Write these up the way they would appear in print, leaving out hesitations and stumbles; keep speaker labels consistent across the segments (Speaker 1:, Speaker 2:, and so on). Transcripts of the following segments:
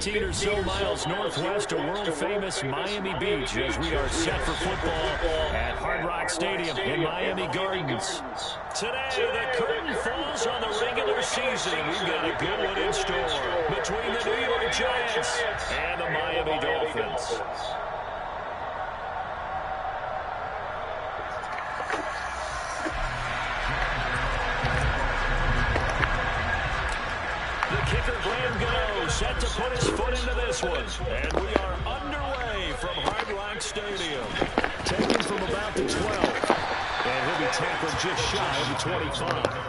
Speaker 1: 15 or so miles northwest of world-famous Miami Beach as we are set for football at Hard Rock Stadium in Miami Gardens. Today, the curtain falls on the regular season. We've got a good one in store between the New York Giants and the Miami Dolphins. Kicker YungG set to put his foot into this one. And we are underway from Hard Rock Stadium. Taken from about the 12. And he'll be tackled just shy of the 25.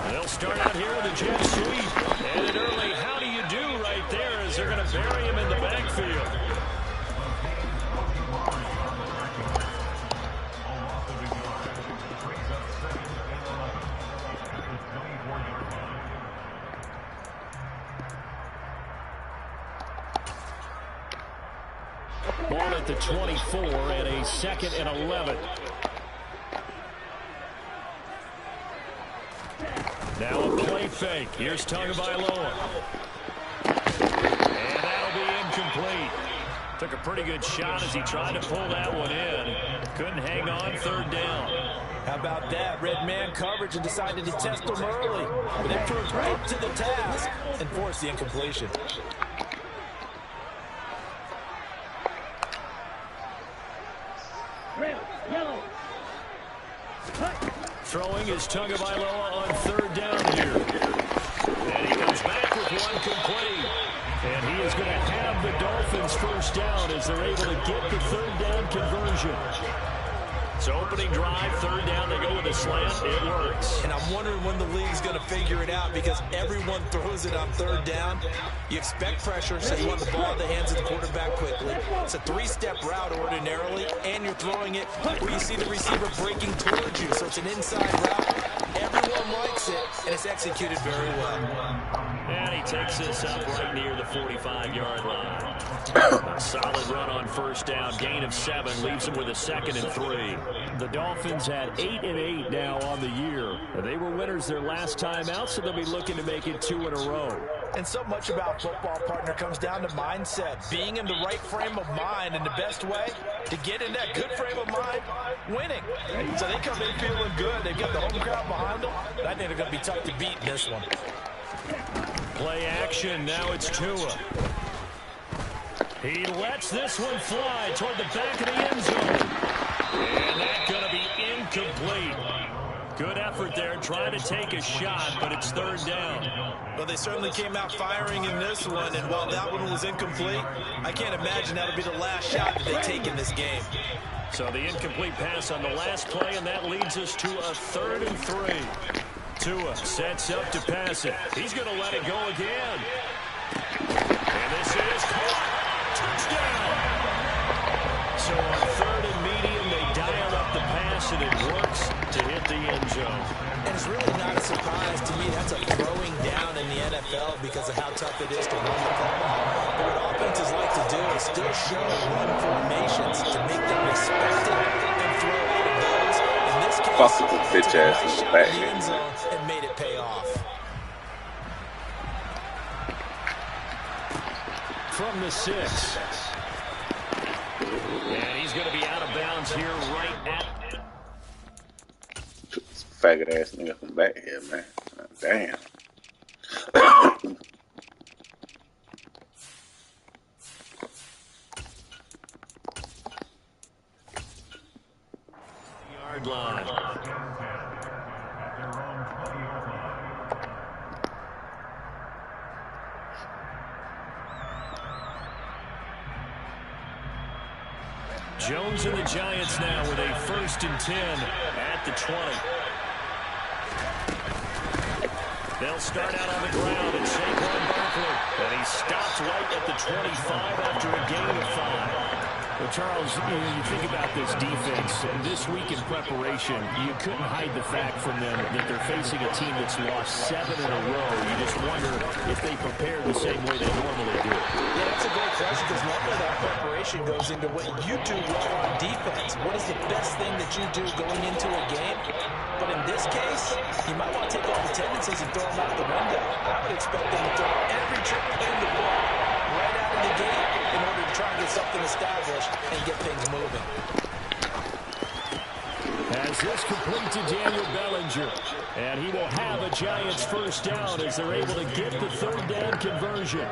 Speaker 1: They'll start out here with a jet sweep. And an early how do you do right there as they're going to bury him in the backfield. Ball at the 24 and a 2nd and 11. Now a play fake. Here's Tagovailoa. And that'll be incomplete. Took a pretty good shot as he tried to pull that one in. Couldn't hang on 3rd down.
Speaker 2: How about that? Red man coverage and decided to test him early. But then proved right to the task and forced the incompletion.
Speaker 1: Throwing is Tagovailoa on 3rd down here. And he comes back with one complete. And he is going to have the Dolphins 1st down as they're able to get the 3rd down conversion. So opening drive, 3rd down, they go with a slant. It works.
Speaker 2: And I'm wondering when the league's going to figure it out because everyone throws it on 3rd down. You expect pressure, so you want the ball in the hands of the quarterback quickly. It's a 3-step route ordinarily, and you're throwing it where you see the receiver breaking towards you. So it's an inside route. Everyone likes it, and it's executed very well.
Speaker 1: And he takes this up right near the 45-yard line. A solid run on 1st down. Gain of 7 leaves him with a 2nd and 3. The Dolphins had 8 and 8 now on the year. They were winners their last time out, so they'll be looking to make it 2 in a row.
Speaker 2: And so much about football, partner, comes down to mindset. Being in the right frame of mind, and the best way to get in that good frame of mind, winning. So they come in feeling good. They've got the home crowd behind them. But I think they're going to be tough to beat in this one.
Speaker 1: Play action. Now it's Tua. He lets this one fly toward the back of the end zone. And that's going to be incomplete. Good effort there, trying to take a shot, but it's 3rd down.
Speaker 2: Well, they certainly came out firing in this one, and while that one was incomplete, I can't imagine that'll be the last shot that they take in this game.
Speaker 1: So the incomplete pass on the last play, and that leads us to a 3rd and 3. Tua sets up to pass it. He's going to let it go again. And this is caught. Touchdown. So on 3rd and medium, they dial up the pass, and it works to hit the end zone.
Speaker 2: And it's really not a surprise to me. That's a throwing down in the NFL because of how tough it is to run the football. But what offenses like to do is still show run formations to make them respect it and throw out of those. In this case,
Speaker 3: bitch ass in the back
Speaker 2: end zone and made it pay off.
Speaker 1: From the 6. And he's going to be out of bounds here right at...
Speaker 3: This faggot ass nigga from back here, man. Damn.
Speaker 1: Yard line. Jones and the Giants now with a 1st and 10 at the 20. They'll start out on the ground, and Saquon Barkley. And he stops right at the 25 after a gain Charles, you think about this defense. This week in preparation, you couldn't hide the fact from them that they're facing a team that's lost 7 in a row. You just wonder if they prepared the same way they normally do.
Speaker 2: Yeah, that's a great question because normally that preparation goes into what you do well on defense. What is the best thing that you do going into a game? But in this case, you might want to take all the tendencies and throw them out the window. I would expect them to throw every trick in the book right out of the gate in order to try and get something established and get things moving.
Speaker 1: As this complete to Daniel Bellinger. And he will have a Giants first down as they're able to get the third down conversion.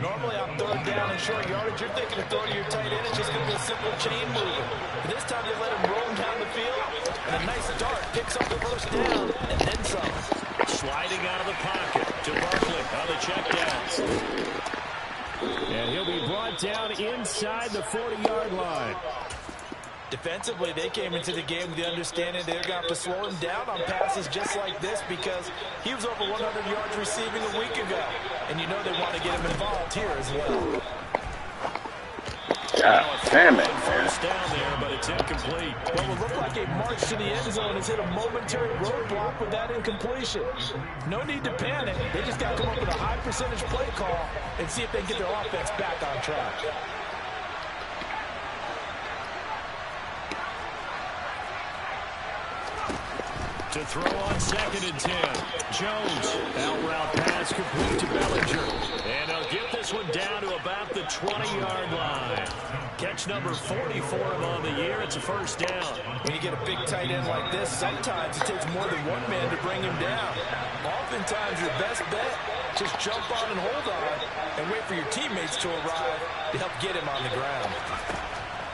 Speaker 2: Normally on third down and short yardage, you're thinking of throwing to your tight end. It's just going to be a simple chain mover. But this time you let him roll down the field. And a nice dart picks up the first down and then some.
Speaker 1: Sliding out of the pocket to Barkley on the check down. And he'll be brought down inside the 40-yard line.
Speaker 2: Defensively, they came into the game with the understanding they're going to have to slow him down on passes just like this because he was over 100 yards receiving a week ago. And you know they want to get him involved here as well.
Speaker 3: God damn it, man.
Speaker 1: First down there, but it's incomplete.
Speaker 2: Well, it looked like a march to the end zone has hit a momentary roadblock with that incompletion. No need to panic. They just got to come up with a high percentage play call and see if they can get their offense back on track.
Speaker 1: To throw on 2nd and 10. Jones, out route pass complete to Bellinger. And he'll get this one down to about the 20-yard line. Catch number 40 for him on the year. It's a first down.
Speaker 2: When you get a big tight end like this, sometimes it takes more than one man to bring him down. Oftentimes, your best bet, just jump on and hold on and wait for your teammates to arrive to help get him on the ground.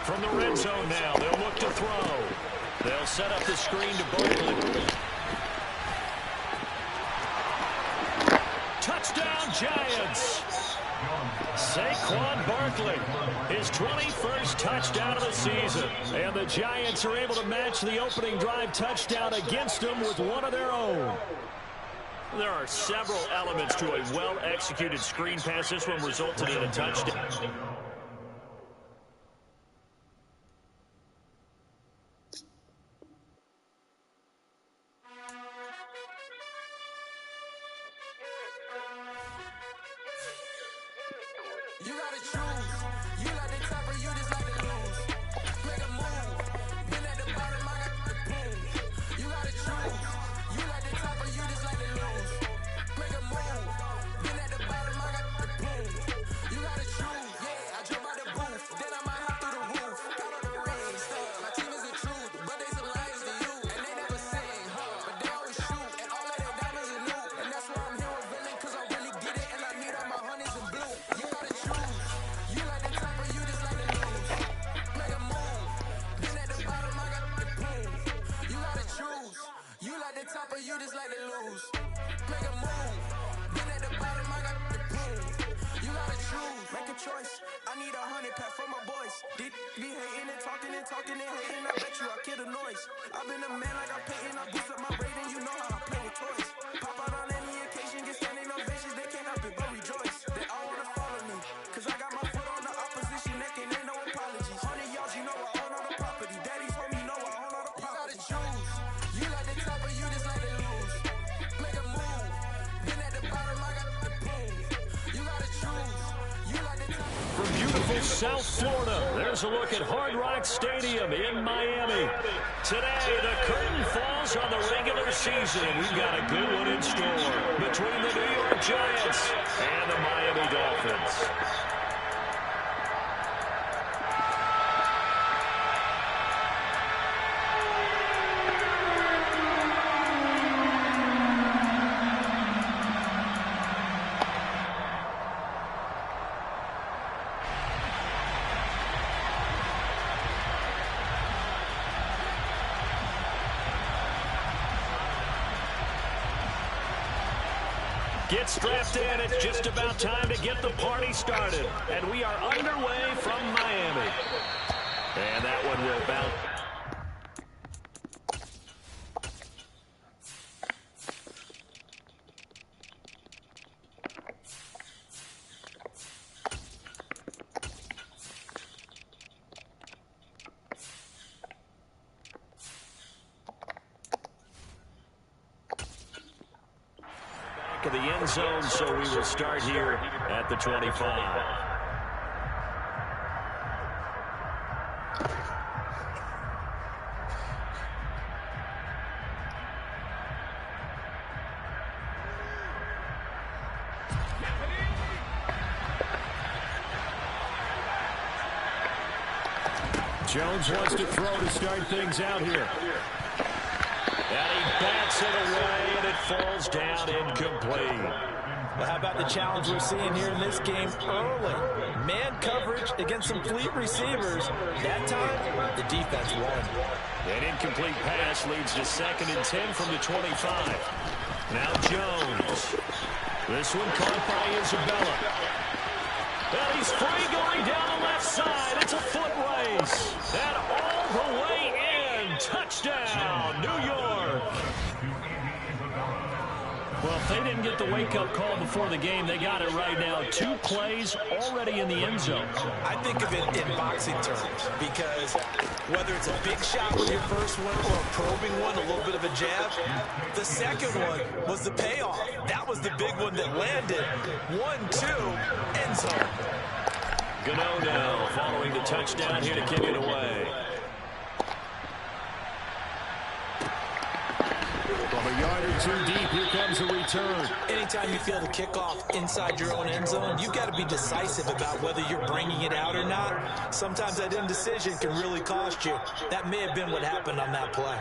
Speaker 1: From the red zone now, they'll look to throw. They'll set up the screen to Barkley. Touchdown, Giants! Saquon Barkley, his 21st touchdown of the season. And the Giants are able to match the opening drive touchdown against them with one of their own. There are several elements to a well-executed screen pass. This one resulted in a touchdown.
Speaker 4: You gotta choose. You like the top or you just like to lose. Make a move. Been at the bottom, I got the boom. You gotta choose. You like the top or you just like to lose. Make a move. Been at the bottom, I got the boom. You gotta choose. Yeah, I jump out the booth. Then I might hop through the roof. Got on the ring stuff. My team is the truth, but they some liars to you. And they never sing, but they always shoot. And all of their diamonds are new. And that's why I'm here with villain, cause I really get it. And I need all my honeys in blue. You gotta choose. You like the top or you just like to lose. Make a move. Been at the bottom, I got the boom. You gotta choose. You like the top or you just like to lose. Make a move. Been at the bottom, I got the boom. You gotta choose. Make a choice. I need 100 pack for my boys. Did be hating and talking and talking and hating. I bet you I kill the noise. I've been a man like I'm Peyton. I boost up my rating. You know how I play with toys. Pop out on any occasion, get standing ovations. They can't help it but rejoice. They all wanna follow me, cause I got my foot on the opposition neck and ain't no apologies. 100 yards, you know I own all the property. Daddy's home, you know I own all the property. You gotta choose. You like the top or you just like to lose. Make a move. Been at the bottom, I got the boom. You gotta choose. You like the top.
Speaker 1: From beautiful South Florida, there's a look at Hard Rock Stadium in Miami. Today, the curtain falls on the regular season. We've got a good one in store between the New York Giants and the Miami Dolphins. Get strapped in. It's just about time to get the party started. And we are underway from Miami. And that one will bounce. back of the end zone, so we will start here at the 25. Jones wants to throw to start things out here. And he bats it away, and it falls down incomplete.
Speaker 2: Well, how about the challenge we're seeing here in this game early? Man coverage against some fleet receivers. That time, the defense won.
Speaker 1: An incomplete pass leads to 2nd and 10 from the 25. Now Jones. This one caught by Isabella. And he's free going down the left side. It's a foot race. And all the way in. Touchdown, New York. Well, if they didn't get the wake-up call before the game, they got it right now. 2 plays already in the end zone.
Speaker 2: I think of it in boxing terms because whether it's a big shot with your first one or a probing one, a little bit of a jab, the second one was the payoff. That was the big one that landed. 1-2, end zone.
Speaker 1: Gano now following the touchdown here to kick it away. From a yard or 2 deep, here comes a return.
Speaker 2: Anytime you feel the kickoff inside your own end zone, you've got to be decisive about whether you're bringing it out or not. Sometimes that indecision can really cost you. That may have been what happened on that play.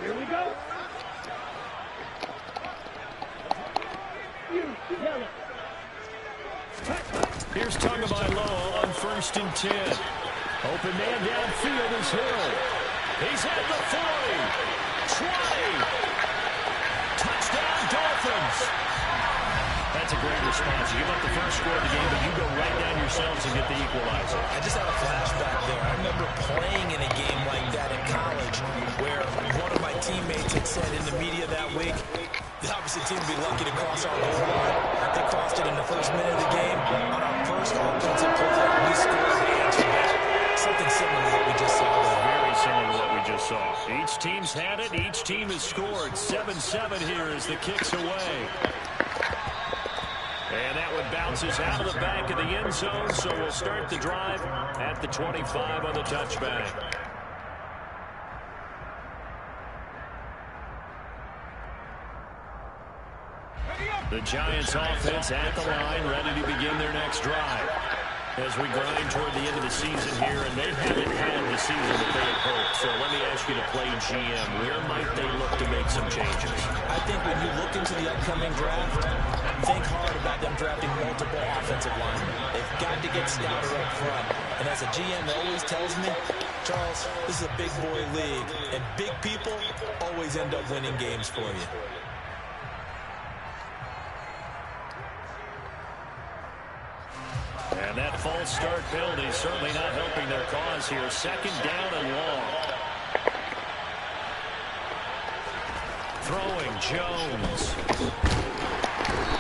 Speaker 5: Here we go.
Speaker 1: Here's Tagovailoa on 1st and 10. Open man downfield is Hill. He's at the 40. 20. Touchdown, Dolphins. That's a great response. You give up the first score of the game, but you go right down yourselves and get the equalizer.
Speaker 2: I just had a flashback there. I remember playing in a game like that in college where one of my teammates had said in the media that week, the opposite team would be lucky to cross our goal line. They crossed it in the first minute of the game. On our first offensive play, we scored the answer back. Something similar to what we just saw.
Speaker 1: Very similar to what we just saw. Each team's had it. Each team has scored. 7-7 here as the kick's away. And that one bounces out of the back of the end zone, so we'll start the drive at the 25 on the touchback. The Giants offense at the line, ready to begin their next drive. As we grind toward the end of the season here, and they haven't had the season that they had hoped. So let me ask you to play GM. Where might they look to make some changes?
Speaker 2: I think when you look into the upcoming draft, think hard about them drafting multiple offensive linemen. They've got to get stouter up front. And as a GM always tells me, Charles, this is a big boy league, and big people always end up winning games for you.
Speaker 1: And that false start penalty certainly not helping their cause here. 2nd down and long. Throwing Jones.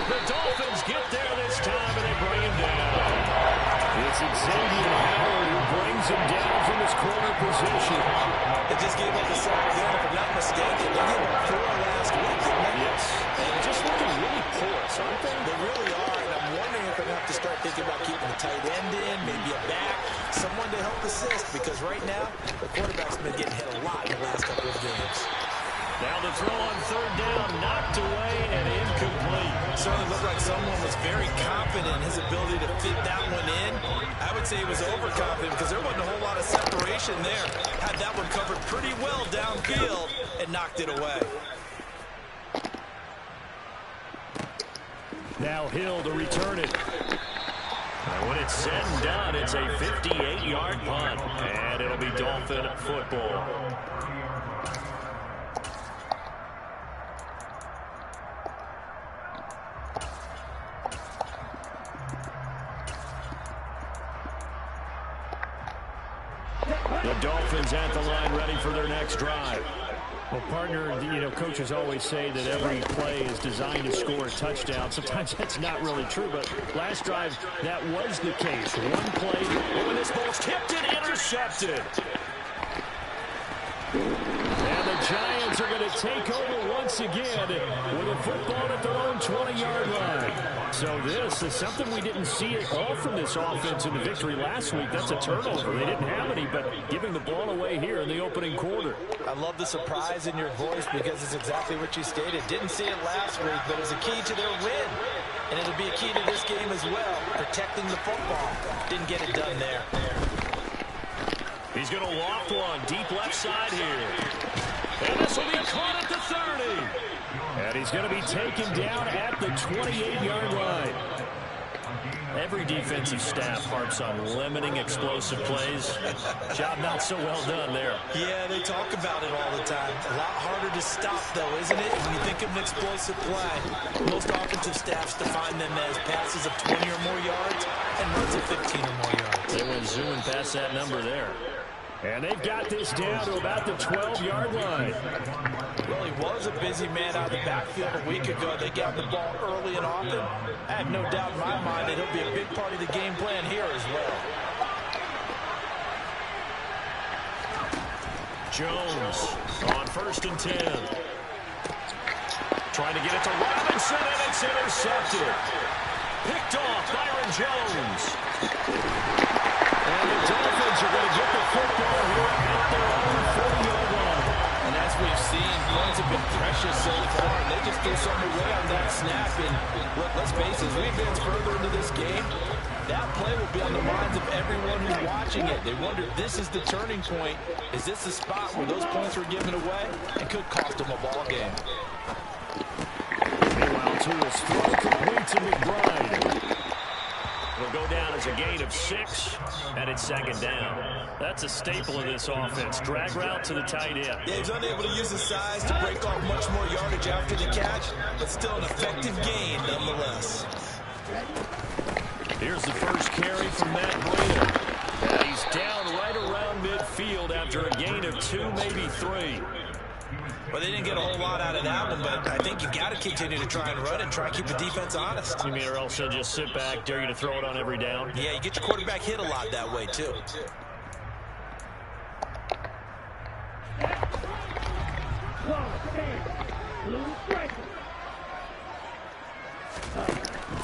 Speaker 1: The Dolphins get there this time, and they bring him down. It's Xavier Howard who brings him down from his corner position.
Speaker 2: They just gave up the sack again, if I'm not mistaken. They gave up 4 last week, didn't they?
Speaker 1: Yes. And just looking really porous, aren't they?
Speaker 2: They really are, and I'm wondering if they're going to have to start thinking about keeping the tight end in, maybe a back, someone to help assist, because right now, the quarterback's been getting hit a lot in the last couple of games.
Speaker 1: Now the throw on 3rd down, knocked away and incomplete.
Speaker 2: Certainly looked like someone was very confident in his ability to fit that one in. I would say he was overconfident because there wasn't a whole lot of separation there. Had that one covered pretty well downfield and knocked it away.
Speaker 1: Now Hill to return it. And when it's said and done, it's a 58-yard punt. And it'll be Dolphin football. The Dolphins at the line ready for their next drive. Well, partner, coaches always say that every play is designed to score a touchdown. Sometimes that's not really true, but last drive, that was the case. One play, when this ball's tipped and intercepted. And the Giants are going to take over once again with a football at their own 20-yard line. So this is something we didn't see at all from this offense in the victory last week. That's a turnover. They didn't have any, but giving the ball away here in the opening quarter.
Speaker 2: I love the surprise in your voice because it's exactly what you stated. Didn't see it last week, but it's a key to their win. And it'll be a key to this game as well, protecting the football. Didn't get it done there.
Speaker 1: He's going to loft one deep left side here. And this will be caught at the 30. And he's going to be taken down at the 28-yard line. Every defensive staff harps on limiting explosive plays. Job not so well done there.
Speaker 2: Yeah, they talk about it all the time. A lot harder to stop, though, isn't it? When you think of an explosive play, most offensive staffs define them as passes of 20 or more yards and runs of 15 or more yards.
Speaker 1: They went zooming past that number there. And they've got this down to about the 12-yard line.
Speaker 2: Well, he was a busy man out of the backfield a week ago. They got the ball early and often. I have no doubt in my mind that he'll be a big part of the game plan here as well.
Speaker 1: Jones on 1st and 10. Trying to get it to Robinson, and it's intercepted. Picked off Byron Jones. And the Dolphins are going to get the football here at their own 40-yard line.
Speaker 2: And as we've seen, points have been precious so far. They just threw something away on that snap. And look, let's face it, as we advance further into this game, that play will be on the minds of everyone who's watching it. They wonder if this is the turning point. Is this the spot where those points were given away? It could cost them a ball game.
Speaker 1: Meanwhile, Tua's throw complete to McBride. It'll go down as a gain of 6, and it's 2nd down. That's a staple of this offense. Drag route to the tight end.
Speaker 2: Yeah, he's unable to use his size to break off much more yardage after the catch, but still an effective gain nonetheless.
Speaker 1: Here's the first carry from Matt Breida. And he's down right around midfield after a gain of 2, maybe 3.
Speaker 2: Well, they didn't get a whole lot out of that one, but I think you got to continue to try and run it, try and keep the defense honest.
Speaker 1: You mean, or else they'll just sit back, dare you to throw it on every down?
Speaker 2: Yeah, you get your quarterback hit a lot that way, too.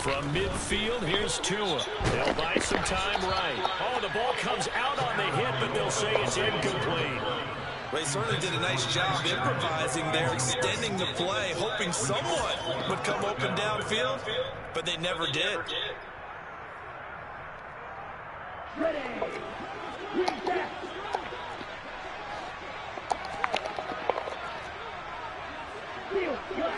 Speaker 1: From midfield, here's Tua. They'll buy some time right. Oh, the ball comes out on the hit, but they'll say it's incomplete.
Speaker 2: Well, he certainly did a nice job improvising there, extending the play, hoping someone would come open downfield, but they never did.
Speaker 5: Ready. Reset. Field cut.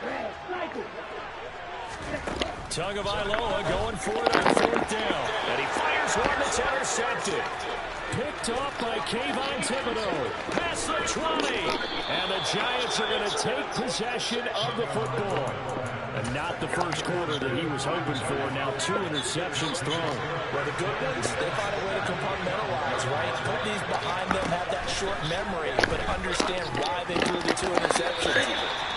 Speaker 5: Red cycle.
Speaker 1: Tagovailoa going for it on 4th down. And he fires one that's intercepted. Picked off by Kayvon Thibodeau. Past the 20. And the Giants are going to take possession of the football. And not the first quarter that he was hoping for. Now 2 interceptions thrown.
Speaker 2: Well, the good ones, they find a way to compartmentalize, right? Put these behind them, have that short memory, but understand why they threw the 2 interceptions.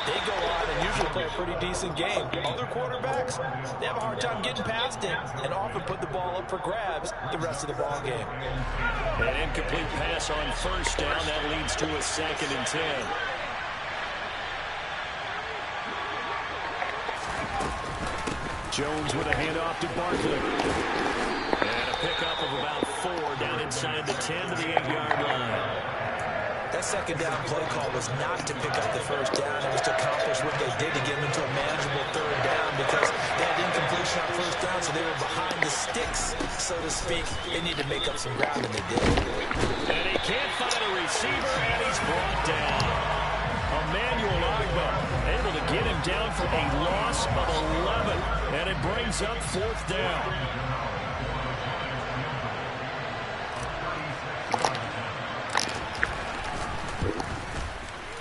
Speaker 2: They go on and usually play a pretty decent game. Other quarterbacks, they have a hard time getting past it and often put the ball up for grabs the rest of the ball game.
Speaker 1: An incomplete pass on 1st down. That leads to a 2nd and 10. Jones with a handoff to Barkley. And a pickup of about 4 down inside the 10 to the 8-yard line.
Speaker 2: That 2nd down play call was not to pick up the 1st down. It was to accomplish what they did to get them into a manageable 3rd down because they had incompletion on 1st down, so they were behind the sticks, so to speak. They need to make up some ground, and they did.
Speaker 1: And he can't find a receiver, and he's brought down. Emmanuel Agba able to get him down for a loss of 11, and it brings up 4th down.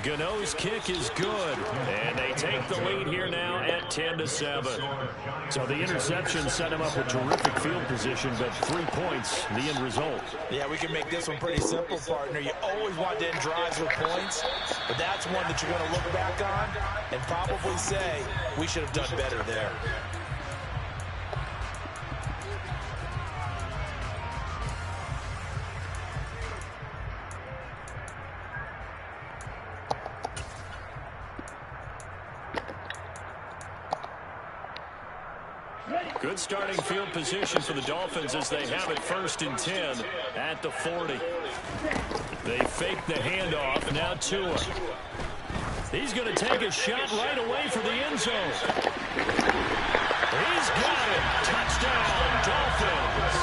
Speaker 1: Gano's kick is good, and they take the lead here now at 10-7. So the interception set him up with terrific field position, but 3 points, the end result.
Speaker 2: Yeah, we can make this one pretty simple, partner. You always want to end drives with points, but that's one that you're going to look back on and probably say, we should have done better there.
Speaker 1: Good starting field position for the Dolphins as they have it 1st and 10 at the 40. They fake the handoff. Now Tua. He's going to take a shot right away for the end zone. He's got it. Touchdown, Dolphins.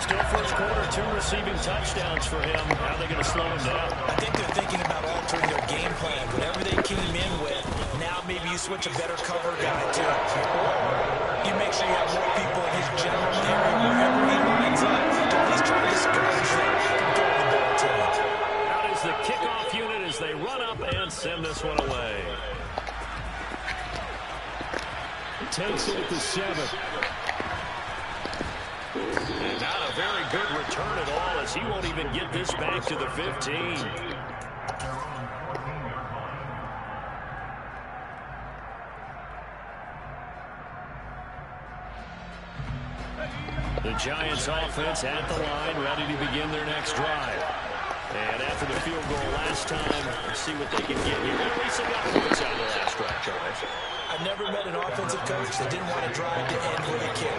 Speaker 1: Still first quarter, 2 receiving touchdowns for him. How are they going to slow him down?
Speaker 2: I think they're thinking about altering their game plan. Whatever they came in with, now maybe you switch a better cover guy to it. Or you make sure you have more people in his general area wherever he lines up to at least try to discourage them from throwing the ball to him.
Speaker 1: Out is the kickoff unit as they run up and send this one away. Takes it at the 7. And not a very good return at all as he won't even get this back to the 15. The Giants offense at the line, ready to begin their next drive. And after the field goal last time, let's see what they can get here. At least they got points out of the last drive, Charles.
Speaker 2: I've never met an offensive coach that didn't want to drive to end with a kick.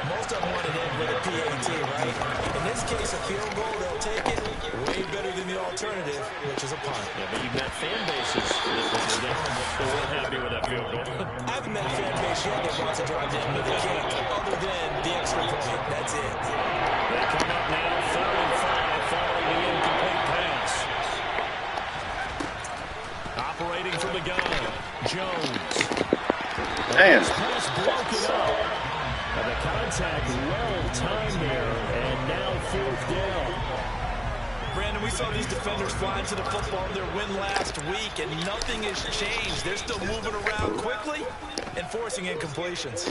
Speaker 2: Most of them want to end with a PAT, right? In this case, a field goal, they'll take it way better than the alternative, which is a punt.
Speaker 1: Yeah, but you've met fan bases that weren't happy with that field goal.
Speaker 2: I haven't met a fan base yet that wants to drive to end with a kick, other than the extra point. That's it.
Speaker 1: They come up now, 3rd and 5, following the incomplete pass. Operating from the gun, Jones.
Speaker 3: Damn.
Speaker 1: Pass broken up. And the contact well-timed there, and now 4th down.
Speaker 2: Brandon, we saw these defenders flying to the football in their win last week, and nothing has changed. They're still moving around quickly and forcing incompletions.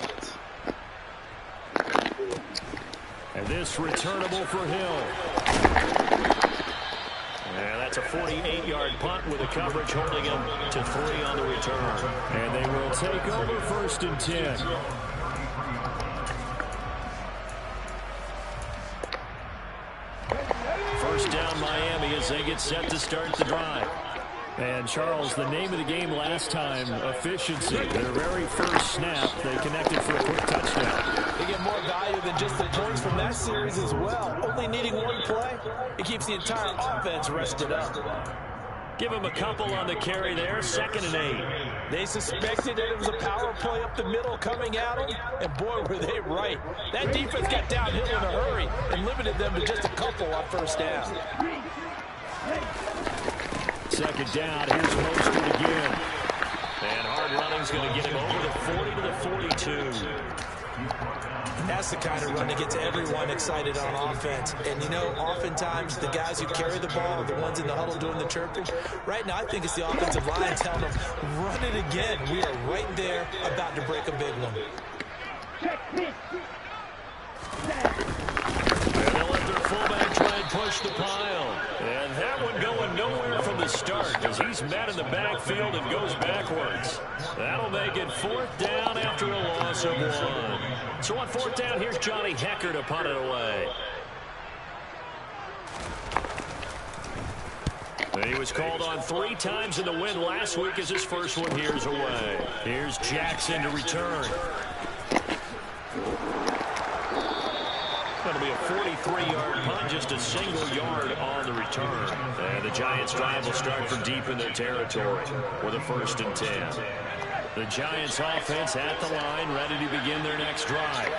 Speaker 1: And this returnable for Hill. And that's a 48-yard punt with a coverage holding him to 3 on the return. And they will take over 1st and 10. First down Miami as they get set to start the drive. And Charles, the name of the game last time, efficiency. Their very first snap, they connected for a quick touchdown.
Speaker 2: They get more value than just the points from that series as well. Only needing one play, it keeps the entire offense rested up.
Speaker 1: Give him a couple on the carry there, 2nd and 8.
Speaker 2: They suspected that it was a power play up the middle coming at them, and boy, were they right. That defense got downhill in a hurry and limited them to just a couple on 1st down.
Speaker 1: 2nd down, here's Mostert again. And hard running's going to get him over the 40 to the 42.
Speaker 2: That's the kind of run that gets everyone excited on offense. And, you know, oftentimes the guys who carry the ball are the ones in the huddle doing the chirping. Right now, I think it's the offensive line telling them, run it again. We are right there about to break a big one.
Speaker 1: And they'll let their fullback try and push the pile. And that one going nowhere from the start as he's met in the backfield and goes backwards. That'll make it 4th down after a loss of 1. So on 4th down, here's Johnny Hecker to punt it away. He was called on 3 times in the win last week as his first one here's away. Here's Jackson to return. That'll be a 43-yard punt, just a single yard on the return. And the Giants' drive will start from deep in their territory with a 1st and 10. The Giants' offense at the line, ready to begin their next drive.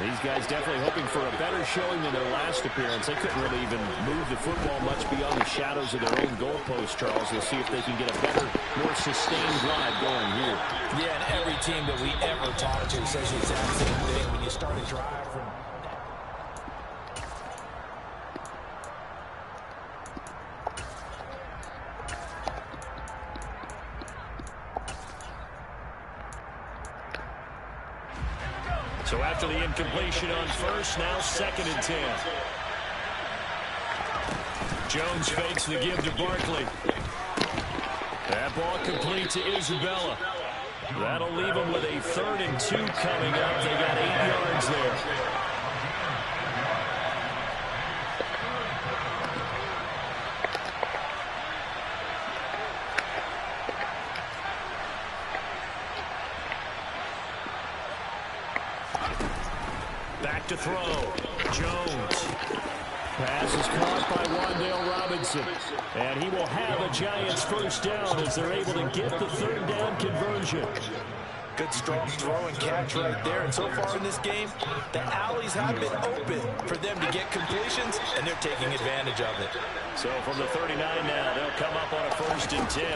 Speaker 1: These guys definitely hoping for a better showing than their last appearance. They couldn't really even move the football much beyond the shadows of their own goalpost, Charles. We'll see if they can get a better, more sustained drive going here.
Speaker 2: Yeah, and every team that we ever talk to says the exact same thing. When you start a drive from
Speaker 1: So after the incompletion on first, now 2nd and 10. Jones fakes the give to Barkley. That ball complete to Isabella. That'll leave them with a 3rd and 2 coming up. They got 8 yards there. Back to throw. Jones. Pass is caught by Wan'Dale Robinson. And he will have a Giants 1st down as they're able to get the 3rd down conversion.
Speaker 2: Good, strong throw and catch right there. And so far in this game, the alleys have been open for them to get completions, and they're taking advantage of it.
Speaker 1: So from the 39 now, they'll come up on a 1st and 10.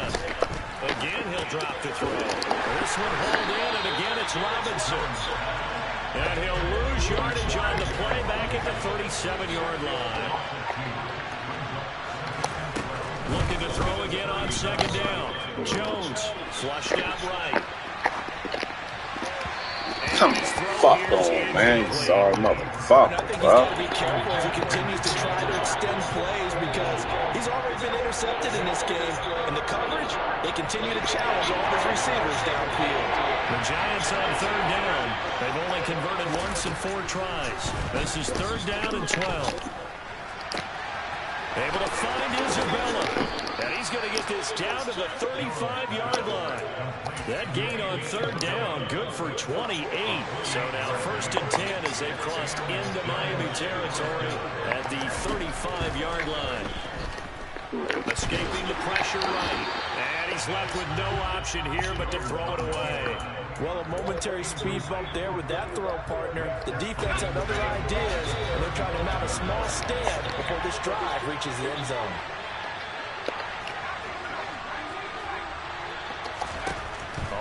Speaker 1: Again, he'll drop the throw. This one hauled in, and again it's Robinson. And he'll lose yardage on the play back at the 37-yard line. Looking to throw again on 2nd down. Jones flushed out right.
Speaker 3: Come the fuck on, man. You sorry motherfucker,
Speaker 2: I think he's
Speaker 3: bro.
Speaker 2: got to be careful as he continues to try to extend plays because he's already been intercepted in this game. And the coverage, they continue to challenge all of his receivers downfield.
Speaker 1: The Giants on 3rd down. They've only converted once in 4 tries. This is 3rd down and 12. Able to find Isabella. And he's going to get this down to the 35-yard line. That gain on 3rd down, good for 28. So now 1st and 10 as they've crossed into Miami territory at the 35-yard line. Escaping the pressure right. And he's left with no option here but to throw it away.
Speaker 2: Well, a momentary speed bump there with that throw, partner. The defense had other ideas, and they're trying to mount a small stand before this drive reaches the end zone.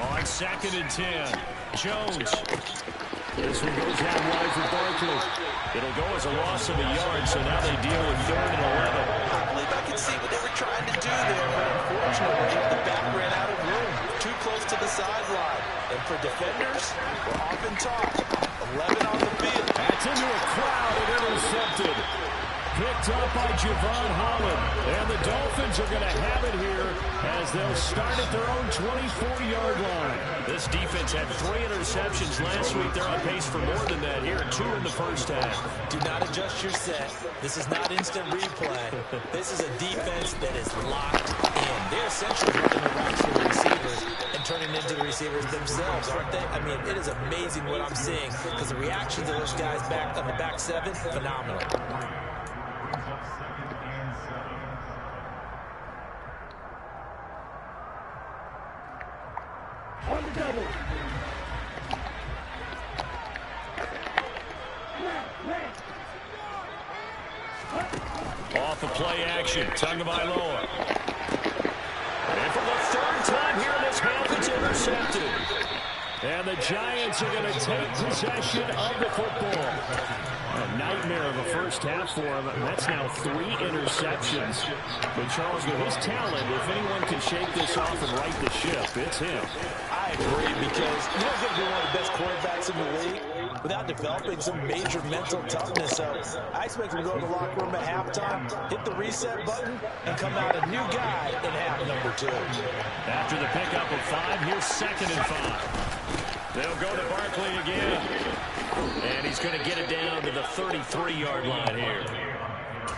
Speaker 1: On 2nd and 10, Jones. This one goes out wide for Barkley. It'll go as a loss of a yard, so now they deal with 3rd and 11.
Speaker 2: I believe I can see what they were trying to do there, but unfortunately, the back ran out of room, too close to the sideline. And for defenders, we're often taught 11 on the field.
Speaker 1: That's into a crowd and intercepted. Picked up by Javon Holland. And the Dolphins are going to have it here as they'll start at their own 24-yard line. This defense had 3 interceptions last week. They're on pace for more than that here. 2 in the first half.
Speaker 2: Do not adjust your set. This is not instant replay. This is a defense that is locked in. They're essentially running the routes for the receivers and turning into the receivers themselves, aren't they? I mean, it is amazing what I'm seeing because the reactions of those guys back on the back 7, phenomenal.
Speaker 5: On the double.
Speaker 1: Off the play action. Tagovailoa. And for the 3rd time here in this half, it's intercepted. And the Giants are going to take possession of the football. A nightmare of a first half for him. That's now 3 interceptions. But Charles, with his talent, if anyone can shake this off and right the ship, it's him.
Speaker 2: I agree because you're not going to be one of the best quarterbacks in the league without developing some major mental toughness. So I expect him to go to the locker room at halftime, hit the reset button, and come out a new guy in half number 2.
Speaker 1: After the pickup of 5, here's 2nd and 5. They'll go to Barkley again. And he's going to get it down to the 33-yard line here.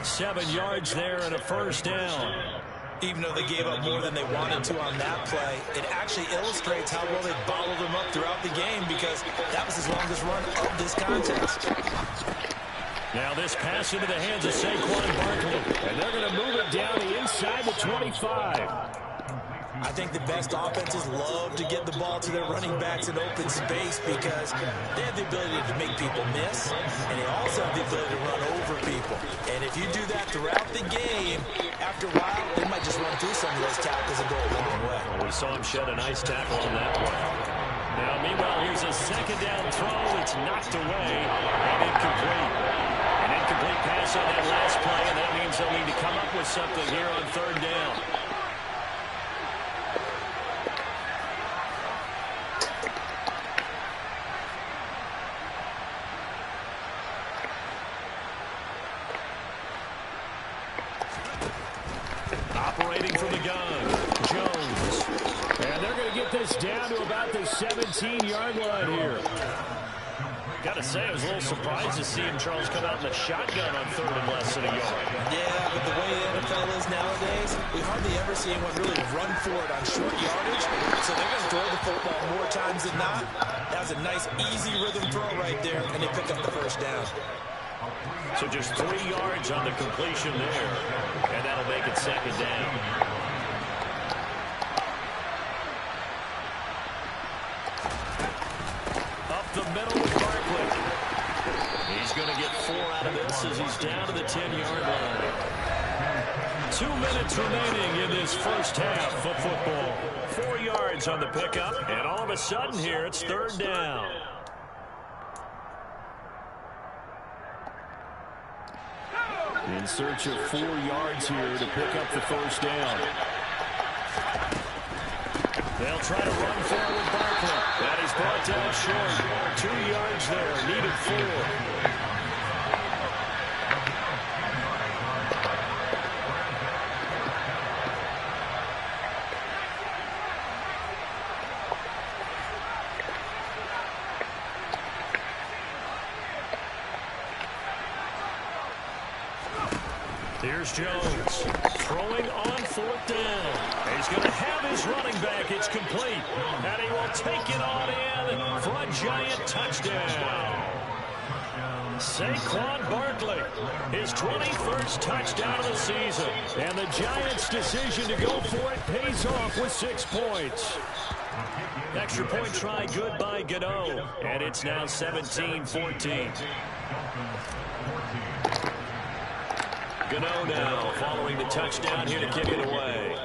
Speaker 1: 7 yards there and a 1st down.
Speaker 2: Even though they gave up more than they wanted to on that play, it actually illustrates how well they bottled them up throughout the game because that was his longest run of this contest.
Speaker 1: Now this pass into the hands of Saquon Barkley. And they're going to move it down the inside the 25.
Speaker 2: I think the best offenses love to get the ball to their running backs in open space because they have the ability to make people miss, and they also have the ability to run over people. And if you do that throughout the game, after a while, they might just run through some of those tackles and go a long way.
Speaker 1: Well, we saw him shed a nice tackle on that one. Now, meanwhile, here's a 2nd down throw. It's knocked away and incomplete. An incomplete pass on that last play, and that means they'll need to come up with something here on 3rd down. this down to about the 17-yard line here. Gotta say, I was a little surprised to see him, Charles, come out in the shotgun on 3rd and less than a yard.
Speaker 2: Yeah, but the way the NFL is nowadays, we hardly ever see anyone really run for it on short yardage. So they're going to throw the football more times than not. That was a nice, easy rhythm throw right there, and they pick up the first down.
Speaker 1: So just 3 yards on the completion there, and that'll make it 2nd down. Up the middle with Barkley. He's going to get 4 out of this as he's down to the 10-yard line. 2 minutes remaining in this first half of football. 4 yards on the pickup, and all of a sudden here it's 3rd down. In search of 4 yards here to pick up the first down. They'll try to run forward with Barkley. And he's brought down short. 2 yards there. Needed 4. Here's Jones throwing on 4th down. He's going to have his running back. It's complete. And he will take it on in for a giant touchdown. Saquon Barkley, his 21st touchdown of the season. And the Giants' decision to go for it pays off with 6 points. Extra point try good by Gano. And it's now 17-14. Gano now following the touchdown here to kick it away.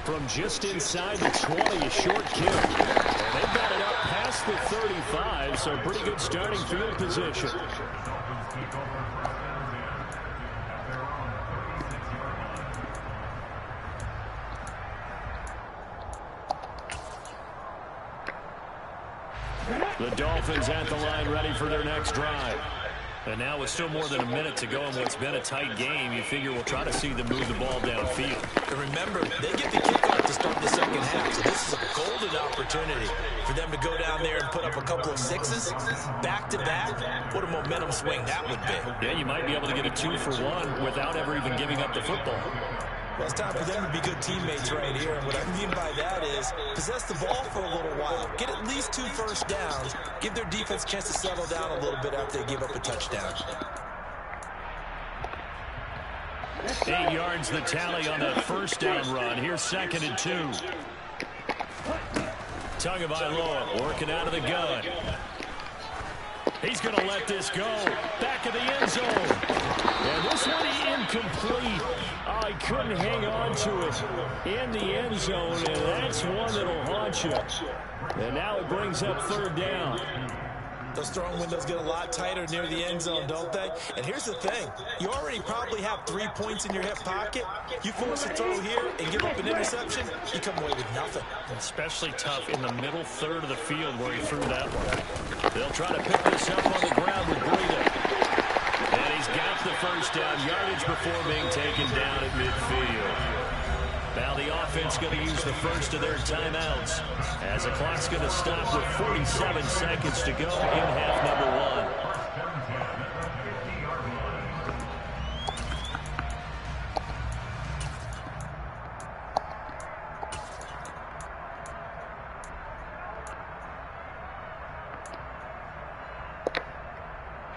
Speaker 1: From just inside the 20, a short kick. And they've got it up past the 35, so pretty good starting field position. The Dolphins at the line ready for their next drive. And now with still more than a minute to go in what's been a tight game, you figure we'll try to see them move the ball downfield.
Speaker 2: And remember, they get the kickoff to start the second half, so this is a golden opportunity for them to go down there and put up a couple of 6s back-to-back. What a momentum swing that would be.
Speaker 1: Yeah, you might be able to get a 2-for-1 without ever even giving up the football.
Speaker 2: Well, it's time for them to be good teammates right here. And what I mean by that is possess the ball for a little while. Get at least 2 first downs. Give their defense a chance to settle down a little bit after they give up a touchdown.
Speaker 1: 8 yards the tally on that first down run. Here's 2nd and 2. Tagovailoa working out of the gun. He's going to let this go. Back of the end zone. And this one incomplete. Oh, he couldn't hang on to it in the end zone, and that's one that'll haunt you. And now it brings up 3rd down.
Speaker 2: Those throwing windows get a lot tighter near the end zone, don't they? And here's the thing. You already probably have 3 points in your hip pocket. You force a throw here and give up an interception, you come away with nothing.
Speaker 1: Especially tough in the middle 3rd of the field where he threw that one. They'll try to pick this up on the ground with Breida. And he's got the first down yardage before being taken down at midfield. Now the offense going to use the first of their timeouts as the clock's going to stop with 47 seconds to go in half number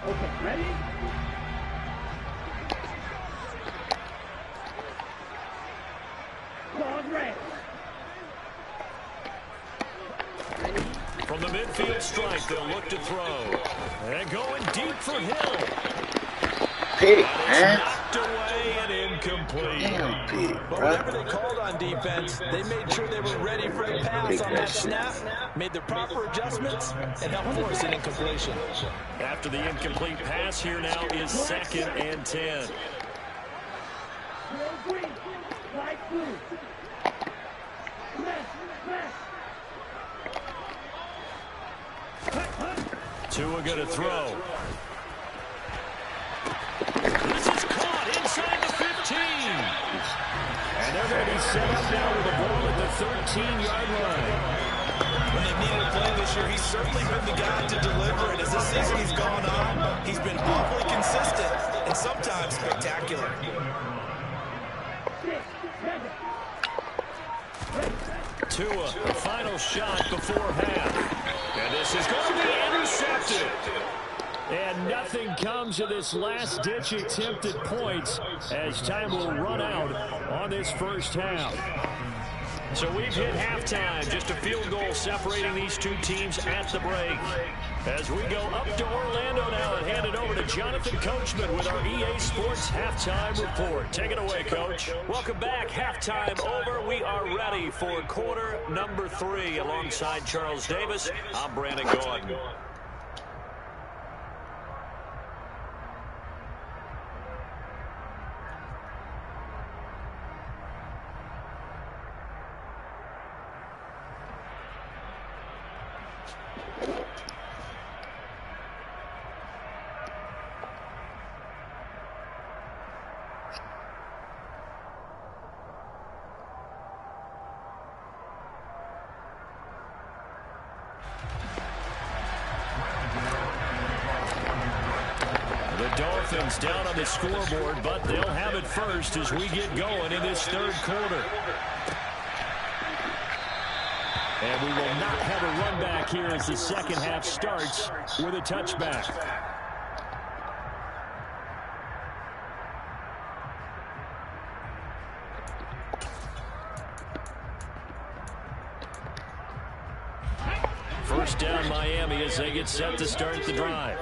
Speaker 1: 1.
Speaker 5: Okay, ready?
Speaker 1: From the midfield stripe, they'll look to throw. And going deep for Hill.
Speaker 3: Pick,
Speaker 1: man. Knocked away and incomplete.
Speaker 3: Damn pick,
Speaker 2: but whatever they called on defense, they made sure they were ready for the pass on that snap, made the proper adjustments, and helped force an incompletion.
Speaker 1: After the incomplete pass, here now is 2nd and 10.
Speaker 5: Green, light blue. Smash, smash.
Speaker 1: Tua going to throw. This is caught inside the 15. And they're going to be set up now with the ball at the 13-yard line.
Speaker 2: When they've needed a play this year, he's certainly been the guy to deliver it. As this season has gone on, he's been awfully consistent and sometimes spectacular.
Speaker 1: Tua, final shot before half. And this is going to be intercepted. And nothing comes of this last-ditch attempt at points as time will run out on this first half. So we've hit halftime, just a field goal separating these two teams at the break. As we go up to Orlando now and hand it over to Jonathan Coachman with our EA Sports Halftime Report. Take it away, Coach.
Speaker 6: Welcome back. Halftime over. We are ready for quarter number 3. Alongside Charles Davis, I'm Brandon Gordon.
Speaker 1: Dolphins down on the scoreboard, but they'll have it first as we get going in this third quarter. And we will not have a run back here as the second half starts with a touchback. First down Miami as they get set to start the drive.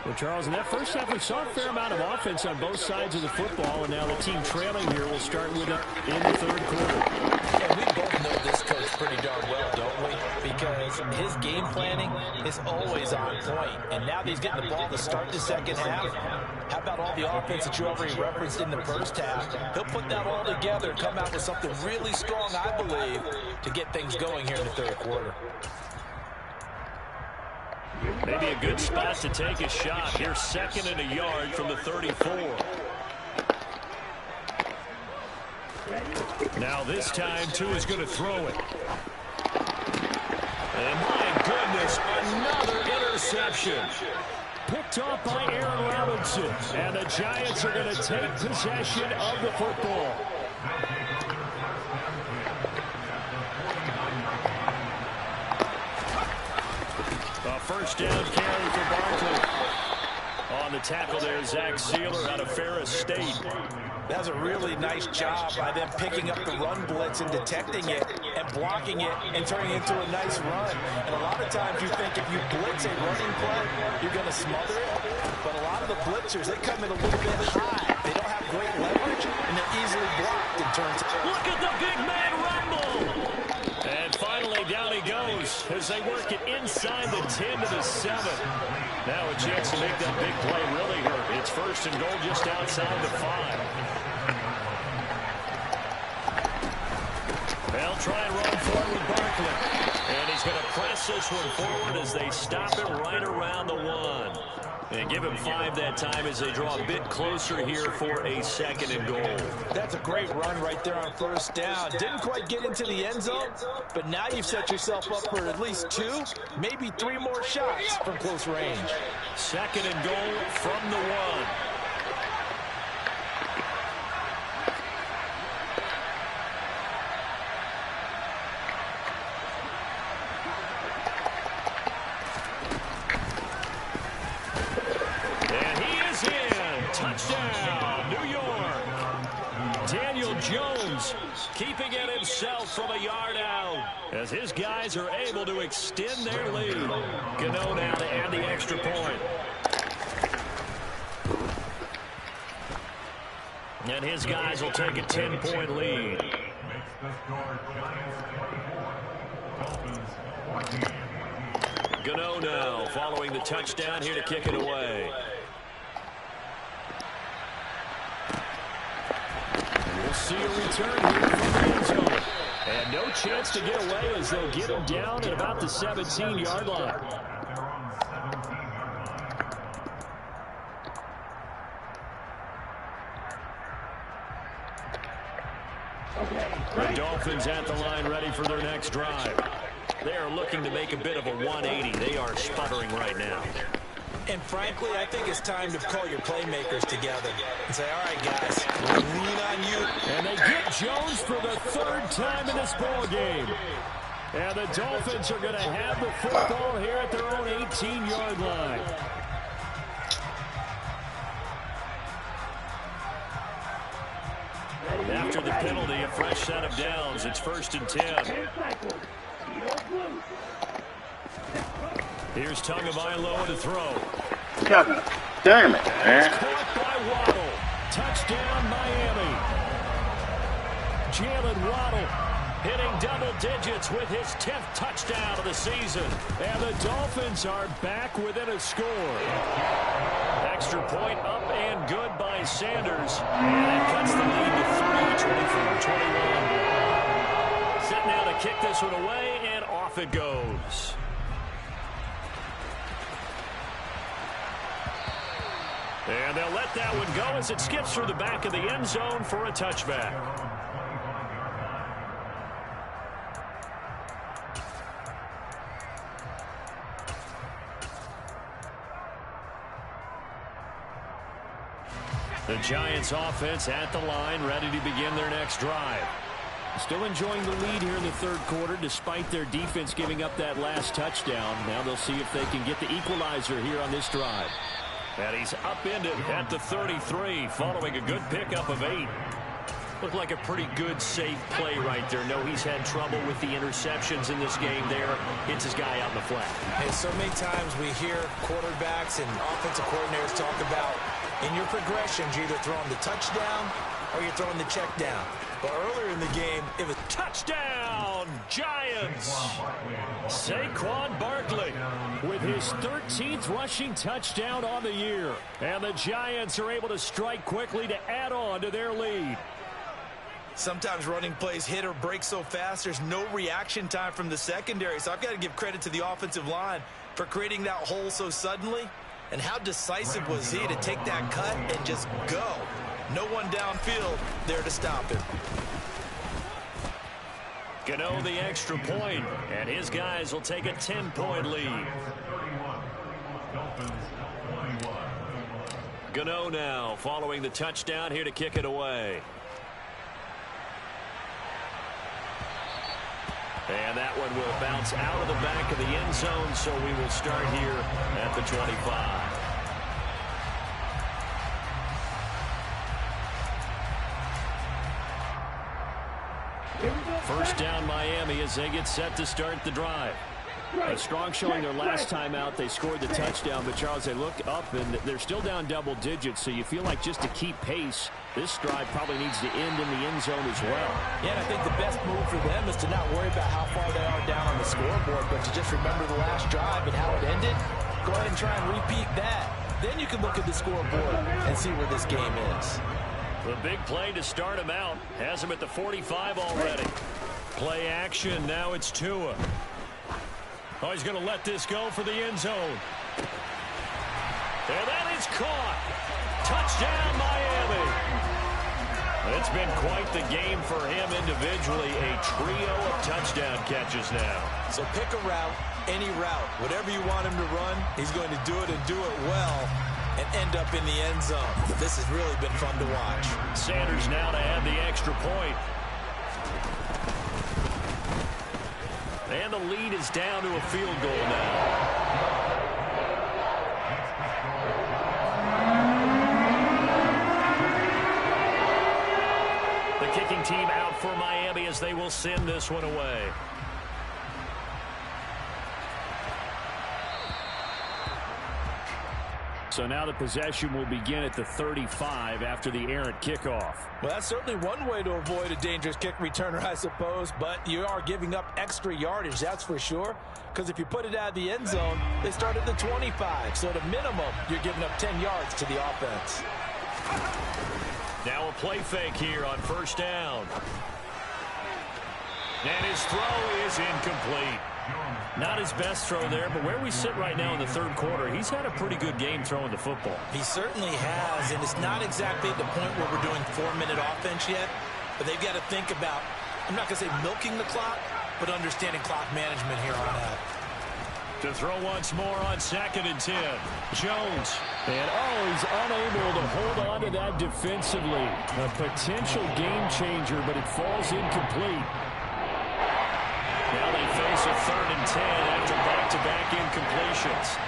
Speaker 1: Well, Charles, in that first half, we saw a fair amount of offense on both sides of the football, and now the team trailing here will start with it in the third quarter.
Speaker 2: And we both know this coach pretty darn well, don't we? Because his game planning is always on point. And now that he's getting the ball to start the second half, how about all the offense that you already referenced in the first half? He'll put that all together and come out with something really strong, I believe, to get things going here in the third quarter.
Speaker 1: Maybe a good spot to take a shot. Here's second and a yard from the 34. Now this time, Tua's going to throw it. And my goodness, another interception. Picked off by Aaron Robinson. And the Giants are going to take possession of the football. First down carry for Barkley. On the tackle there, Zach Sealer out of Ferris State.
Speaker 2: That's a really nice job by them picking up the run blitz and detecting it and blocking it and turning it into a nice run. And a lot of times you think if you blitz a running play, you're going to smother it. But a lot of the blitzers, they come in a little bit high. They don't have great leverage, and they're easily blocked in terms of...
Speaker 1: Look at the big man rumble! And finally, down he goes as they work it inside the 10 to the 7. Now a chance to make that big play really hurt. It's first and goal just outside the 5. They'll try and run forward with Barkley. And he's going to press this one forward as they stop it right around the 1. And give him 5 that time as they draw a bit closer here for a second and goal.
Speaker 2: That's a great run right there on first down. Didn't quite get into the end zone, but now you've set yourself up for at least 2, maybe 3 more shots from close range.
Speaker 1: Second and goal from the 1. Touchdown, New York. Daniel Jones keeping it himself from a yard out as his guys are able to extend their lead. Gano now to add the extra point. And his guys will take a 10-point lead. Gano now following the touchdown here to kick it away. We'll see a return here from the end zone. And no chance to get away as they'll get him down at about the 17-yard line. The Dolphins at the line ready for their next drive. They are looking to make a bit of a 180. They are sputtering right now.
Speaker 2: And frankly, I think it's time to call your playmakers together and say, all right, guys, we'll lean on you.
Speaker 1: And they get Jones for the third time in this ball game. And the Dolphins are going to have the football here at their own 18-yard line. After the penalty, a fresh set of downs. It's 1st and 10. Here's Tagovailoa to throw.
Speaker 3: God damn it, man.
Speaker 1: Caught by Waddle. Touchdown, Miami. Jalen Waddle hitting double digits with his 10th touchdown of the season. And the Dolphins are back within a score. Extra point up and good by Sanders. And that cuts the lead to 3, 24-21. Set now to kick this one away, and off it goes. And they'll let that one go as it skips through the back of the end zone for a touchback. The Giants offense at the line, ready to begin their next drive. Still enjoying the lead here in the third quarter, despite their defense giving up that last touchdown. Now they'll see if they can get the equalizer here on this drive. And he's upended at the 33, following a good pickup of 8. Looked like a pretty good, safe play right there. No, he's had trouble with the interceptions in this game there. Hits his guy out in the flat.
Speaker 2: And so many times we hear quarterbacks and offensive coordinators talk about in your progressions, you're either throwing the touchdown or you're throwing the check down. But earlier in the game, it was
Speaker 1: touchdown, Giants. Saquon Barkley with his 13th rushing touchdown on the year. And the Giants are able to strike quickly to add on to their lead.
Speaker 2: Sometimes running plays hit or break so fast, there's no reaction time from the secondary. So I've got to give credit to the offensive line for creating that hole so suddenly. And how decisive was he to take that cut and just go? No one downfield there to stop him.
Speaker 1: Gano the extra point, and his guys will take a 10-point lead. Gano now following the touchdown here to kick it away. And that one will bounce out of the back of the end zone, so we will start here at the 25. First down Miami as they get set to start the drive. A strong showing their last time out. They scored the touchdown, but Charles, they look up and they're still down double digits, so you feel like just to keep pace, this drive probably needs to end in the end zone as well.
Speaker 2: Yeah, and I think the best move for them is to not worry about how far they are down on the scoreboard, but to just remember the last drive and how it ended. Go ahead and try and repeat that. Then you can look at the scoreboard and see where this game is.
Speaker 1: The big play to start him out has him at the 45 already. Play action. Now it's Tua. Oh, he's going to let this go for the end zone. And that is caught. Touchdown, Miami. It's been quite the game for him individually. A trio of touchdown catches now.
Speaker 2: So pick a route, any route. Whatever you want him to run, he's going to do it and do it well and end up in the end zone. This has really been fun to watch.
Speaker 1: Sanders now to add the extra point. And the lead is down to a field goal now. The kicking team out for Miami as they will send this one away. So now the possession will begin at the 35 after the errant kickoff.
Speaker 2: Well, that's certainly one way to avoid a dangerous kick returner, I suppose, but you are giving up extra yardage, that's for sure, because if you put it out of the end zone, they start at the 25, so at a minimum, you're giving up 10 yards to the offense.
Speaker 1: Now a play fake here on first down. And his throw is incomplete. Not his best throw there, but where we sit right now in the third quarter, he's had a pretty good game throwing the football.
Speaker 2: He certainly has, and it's not exactly at the point where we're doing 4-minute offense yet, But they've got to think about, I'm not going to say milking the clock, but understanding clock management here on out.
Speaker 1: To throw once more on 2nd and 10. Jones.
Speaker 7: And he's unable to hold on to that defensively. A potential game changer, but it falls incomplete.
Speaker 1: Now they face a 3rd and 10 after back-to-back incompletions.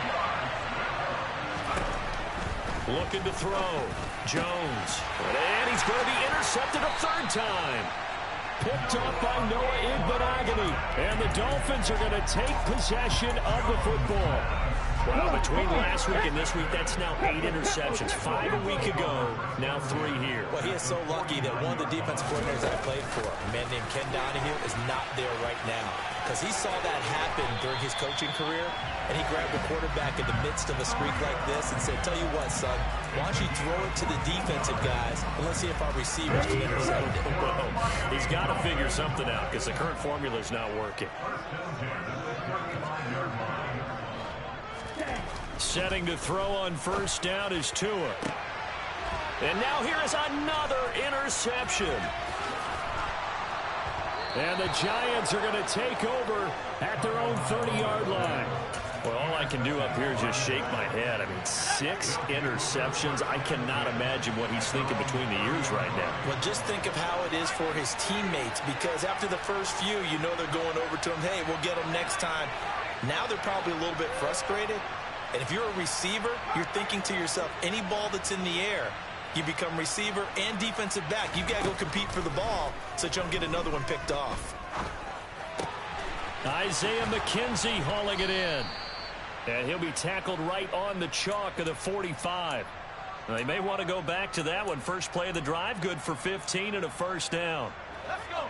Speaker 1: Looking to throw. Jones. And he's going to be intercepted a 3rd time.
Speaker 7: Picked up by Noah Igbenogany. And the Dolphins are going to take possession of the football.
Speaker 1: Well, between last week and this week, that's now 8 interceptions. 5 a week ago, now 3 here.
Speaker 2: Well, he is so lucky that one of the defense coordinators I played for, a man named Ken Donahue, is not there right now. Because he saw that happen during his coaching career, and he grabbed the quarterback in the midst of a streak like this and said, tell you what, son, why don't you throw it to the defensive guys, and let's see if our receivers can intercept it.
Speaker 1: Well, he's got to figure something out because the current formula is not working. Setting to throw on 1st down is Tua.
Speaker 6: And now here is another interception.
Speaker 7: And the Giants are going to take over at their own 30-yard line.
Speaker 1: Well, all I can do up here is just shake my head. I mean, 6 interceptions. I cannot imagine what he's thinking between the ears right now.
Speaker 2: Well, just think of how it is for his teammates, because after the first few, you know they're going over to him, hey, we'll get them next time. Now they're probably a little bit frustrated. And if you're a receiver, you're thinking to yourself, any ball that's in the air, you become receiver and defensive back. You've got to go compete for the ball so that you don't get another one picked off.
Speaker 1: Isaiah McKenzie hauling it in. And he'll be tackled right on the chalk of the 45. Now, they may want to go back to that one. First play of the drive, good for 15 and a 1st down.
Speaker 5: Let's go.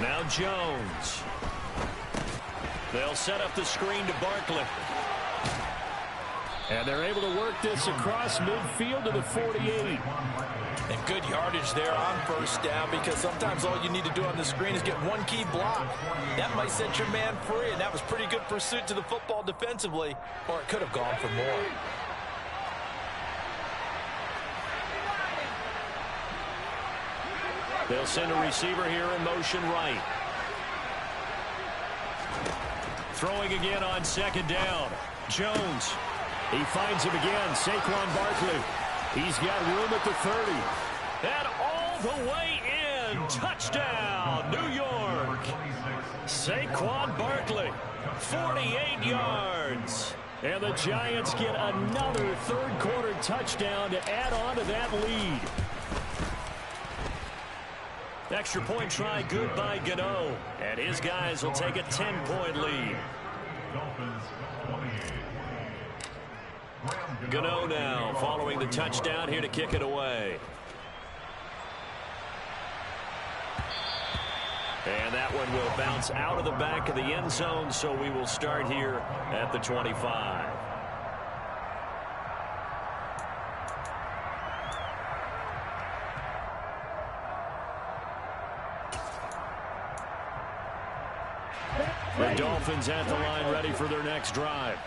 Speaker 1: Now Jones. They'll set up the screen to Barkley.
Speaker 7: And they're able to work this across midfield to the 48.
Speaker 2: And good yardage there on 1st down, because sometimes all you need to do on the screen is get one key block. That might set your man free, and that was pretty good pursuit to the football defensively, or it could have gone for more.
Speaker 1: They'll send a receiver here in motion right. Throwing again on 2nd down. Jones. He finds him again. Saquon Barkley. He's got room at the 30. And all the way in. Touchdown, New York. Saquon Barkley. 48 yards.
Speaker 7: And the Giants get another 3rd quarter touchdown to add on to that lead.
Speaker 1: Extra point try good by Gano. And his guys will take a 10-point lead. Gano now following the touchdown here to kick it away. And that one will bounce out of the back of the end zone, so we will start here at the 25. The Dolphins at the line ready for their next drive.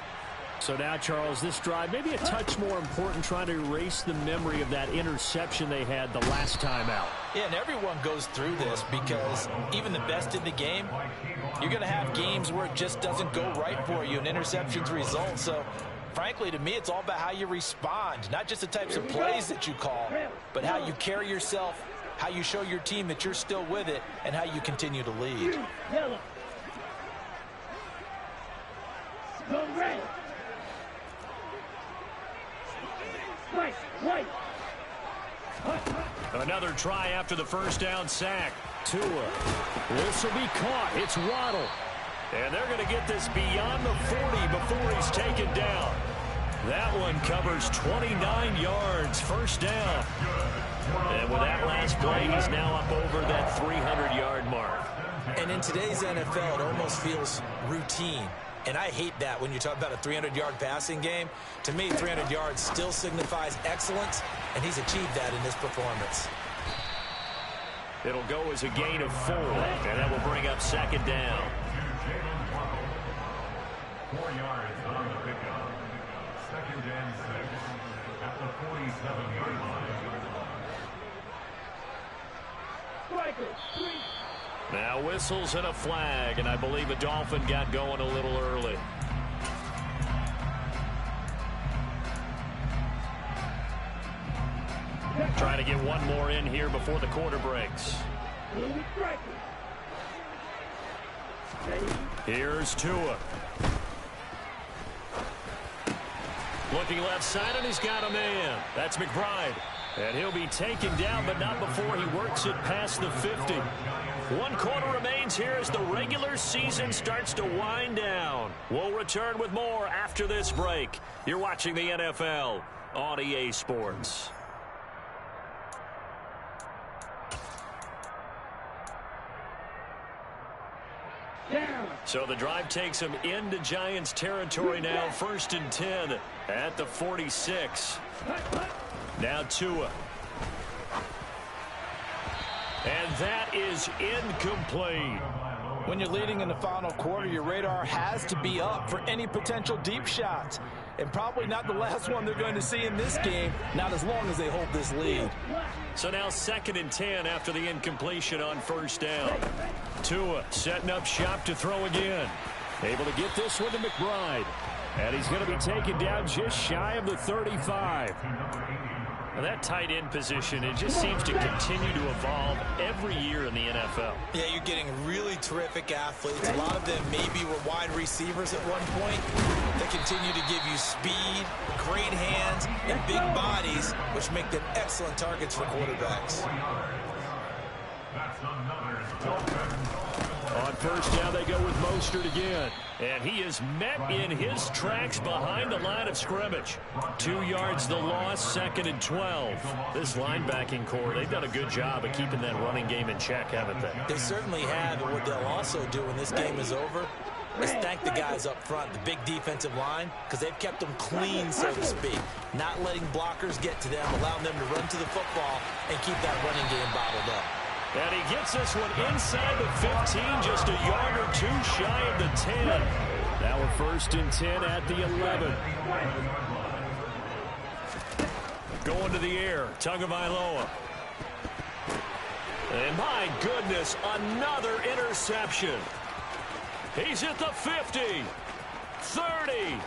Speaker 7: So now, Charles, this drive maybe a touch more important, trying to erase the memory of that interception they had the last time out.
Speaker 2: Yeah, and everyone goes through this, because even the best in the game, you're going to have games where it just doesn't go right for you, and interceptions result. So, frankly, to me, it's all about how you respond, not just the types of plays that you call, but how you carry yourself, how you show your team that you're still with it, and how you continue to lead.
Speaker 5: Yellow. Go red. White. White.
Speaker 1: Another try after the 1st down sack.
Speaker 7: Tua. This will be caught. It's Waddle.
Speaker 1: And they're going to get this beyond the 40 before he's taken down. That one covers 29 yards. 1st down. And with that last play, he's now up over that 300-yard mark.
Speaker 2: And in today's NFL, it almost feels routine. And I hate that when you talk about a 300-yard passing game. To me, 300 yards still signifies excellence, and he's achieved that in this performance.
Speaker 1: It'll go as a gain of 4, and that will bring up 2nd down.
Speaker 8: 4 yards on the pickup. 2nd and 6 at the 47-yard line.
Speaker 5: Striker, 3.
Speaker 6: Now whistles and a flag, and I believe a Dolphin got going a little early. Trying to get one more in here before the quarter breaks. Here's Tua. Looking left side, and he's got a man. That's McBride. And he'll be taken down, but not before he works it past the 50. 1 quarter remains here as the regular season starts to wind down. We'll return with more after this break. You're watching the NFL on EA Sports. So the drive takes him into Giants territory now. 1st and 10 at the 46. Now Tua. And that is incomplete.
Speaker 2: When you're leading in the final quarter, your radar has to be up for any potential deep shots. And probably not the last one they're going to see in this game, not as long as they hold this lead.
Speaker 6: So now 2nd and 10 after the incompletion on 1st down. Tua setting up shop to throw again. Able to get this one to McBride. And he's going to be taken down just shy of the 35. Now that tight end position, it just seems to continue to evolve every year in the NFL.
Speaker 2: Yeah, you're getting really terrific athletes. A lot of them maybe were wide receivers at one point. They continue to give you speed, great hands, and big bodies, which make them excellent targets for quarterbacks.
Speaker 6: On 1st down, they go with Mostert again. And he is met in his tracks behind the line of scrimmage. 2 yards the loss, 2nd and 12. This linebacking core, they've done a good job of keeping that running game in check, haven't they?
Speaker 2: They certainly have, and what they'll also do when this game is over is thank the guys up front, the big defensive line, because they've kept them clean, so to speak. Not letting blockers get to them, allowing them to run to the football and keep that running game bottled up.
Speaker 6: And he gets this one inside the 15, just a yard or 2 shy of the 10. Now we're 1st and 10 at the 11. Going to the air, Tagovailoa. And my goodness, another interception. He's at the 50, 30,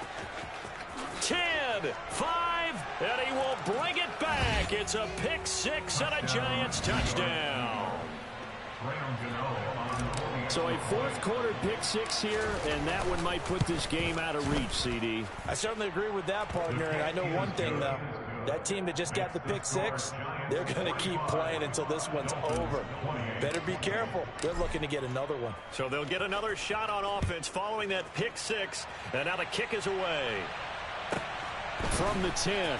Speaker 6: 10, 5, and he will bring it back. It's a pick 6 and a Giants touchdown. So a 4th quarter pick 6 here, and that one might put this game out of reach, CD.
Speaker 2: I certainly agree with that, partner, and I know one thing, though. That team that just got the pick 6, they're going to keep playing until this one's over. Better be careful. They're looking to get another one.
Speaker 6: So they'll get another shot on offense following that pick 6, and now the kick is away. From the 10.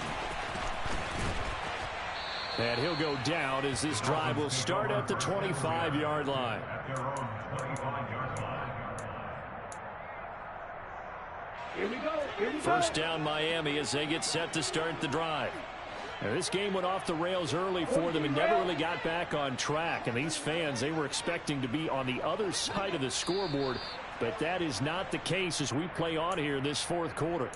Speaker 6: And he'll go down as this drive will start at the 25-yard line.
Speaker 5: Here we go.
Speaker 6: 1st down Miami as they get set to start the drive. Now, this game went off the rails early for them and never really got back on track. And these fans, they were expecting to be on the other side of the scoreboard. But that is not the case as we play on here in this 4th quarter.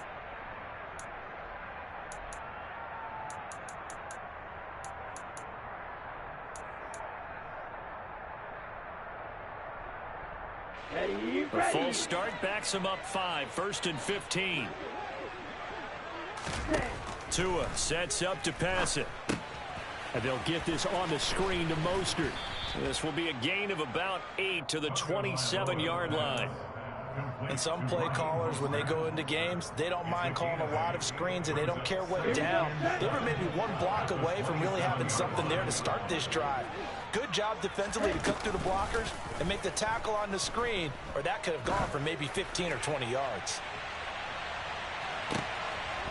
Speaker 6: A full start backs him up 5, 1st and 15. Tua sets up to pass it. And they'll get this on the screen to Mostert. This will be a gain of about 8 to the 27-yard line.
Speaker 2: And some play callers, when they go into games, they don't mind calling a lot of screens, and they don't care what down. They were maybe 1 block away from really having something there to start this drive. Good job defensively to cut through the blockers and make the tackle on the screen, or that could have gone for maybe 15 or 20 yards.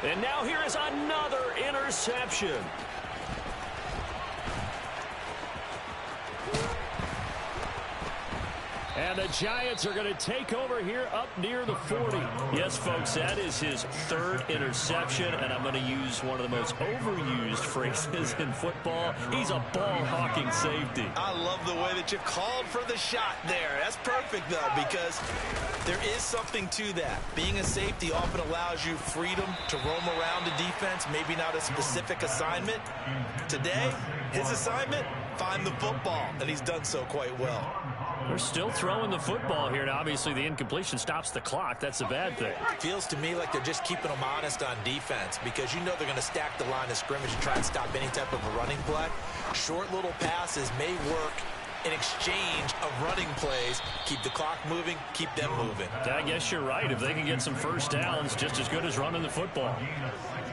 Speaker 6: And now here is another interception.
Speaker 7: And the Giants are going to take over here up near the 40.
Speaker 6: Yes, folks, that is his third interception, and I'm going to use one of the most overused phrases in football. He's a ball-hawking safety.
Speaker 2: I love the way that you called for the shot there. That's perfect, though, because there is something to that. Being a safety often allows you freedom to roam around the defense, maybe not a specific assignment. Today, his assignment, find the football, and he's done so quite well.
Speaker 6: They're still throwing the football here, and obviously the incompletion stops the clock. That's a bad thing.
Speaker 2: Feels to me like they're just keeping them honest on defense because you know they're going to stack the line of scrimmage and try and stop any type of a running play. Short little passes may work in exchange of running plays. Keep the clock moving, keep them moving.
Speaker 6: I guess you're right. If they can get some first downs, just as good as running the football.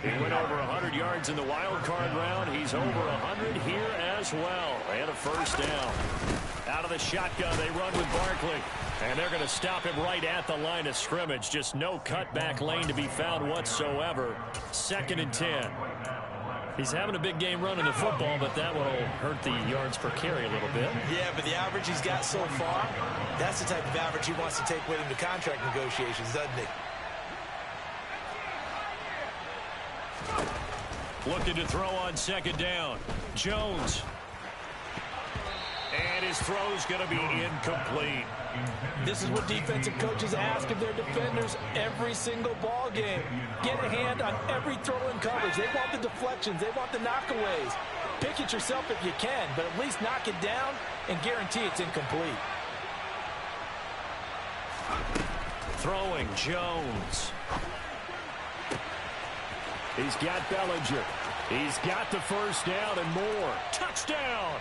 Speaker 6: He went over 100 yards in the wild card round. He's over 100 here as well. And a first down. Out of the shotgun, they run with Barkley. And they're going to stop him right at the line of scrimmage. Just no cutback lane to be found whatsoever. 2nd and 10. He's having a big game running the football, but that will hurt the yards per carry a little bit.
Speaker 2: Yeah, but the average he's got so far, that's the type of average he wants to take with him to contract negotiations, doesn't he?
Speaker 6: Looking to throw on 2nd down. Jones. And his throw's going to be incomplete.
Speaker 2: This is what defensive coaches ask of their defenders every single ball game. Get a hand on every throw in coverage. They want the deflections. They want the knockaways. Pick it yourself if you can, but at least knock it down and guarantee it's incomplete.
Speaker 6: Throwing Jones.
Speaker 7: He's got Bellinger. He's got the first down and more.
Speaker 6: Touchdown!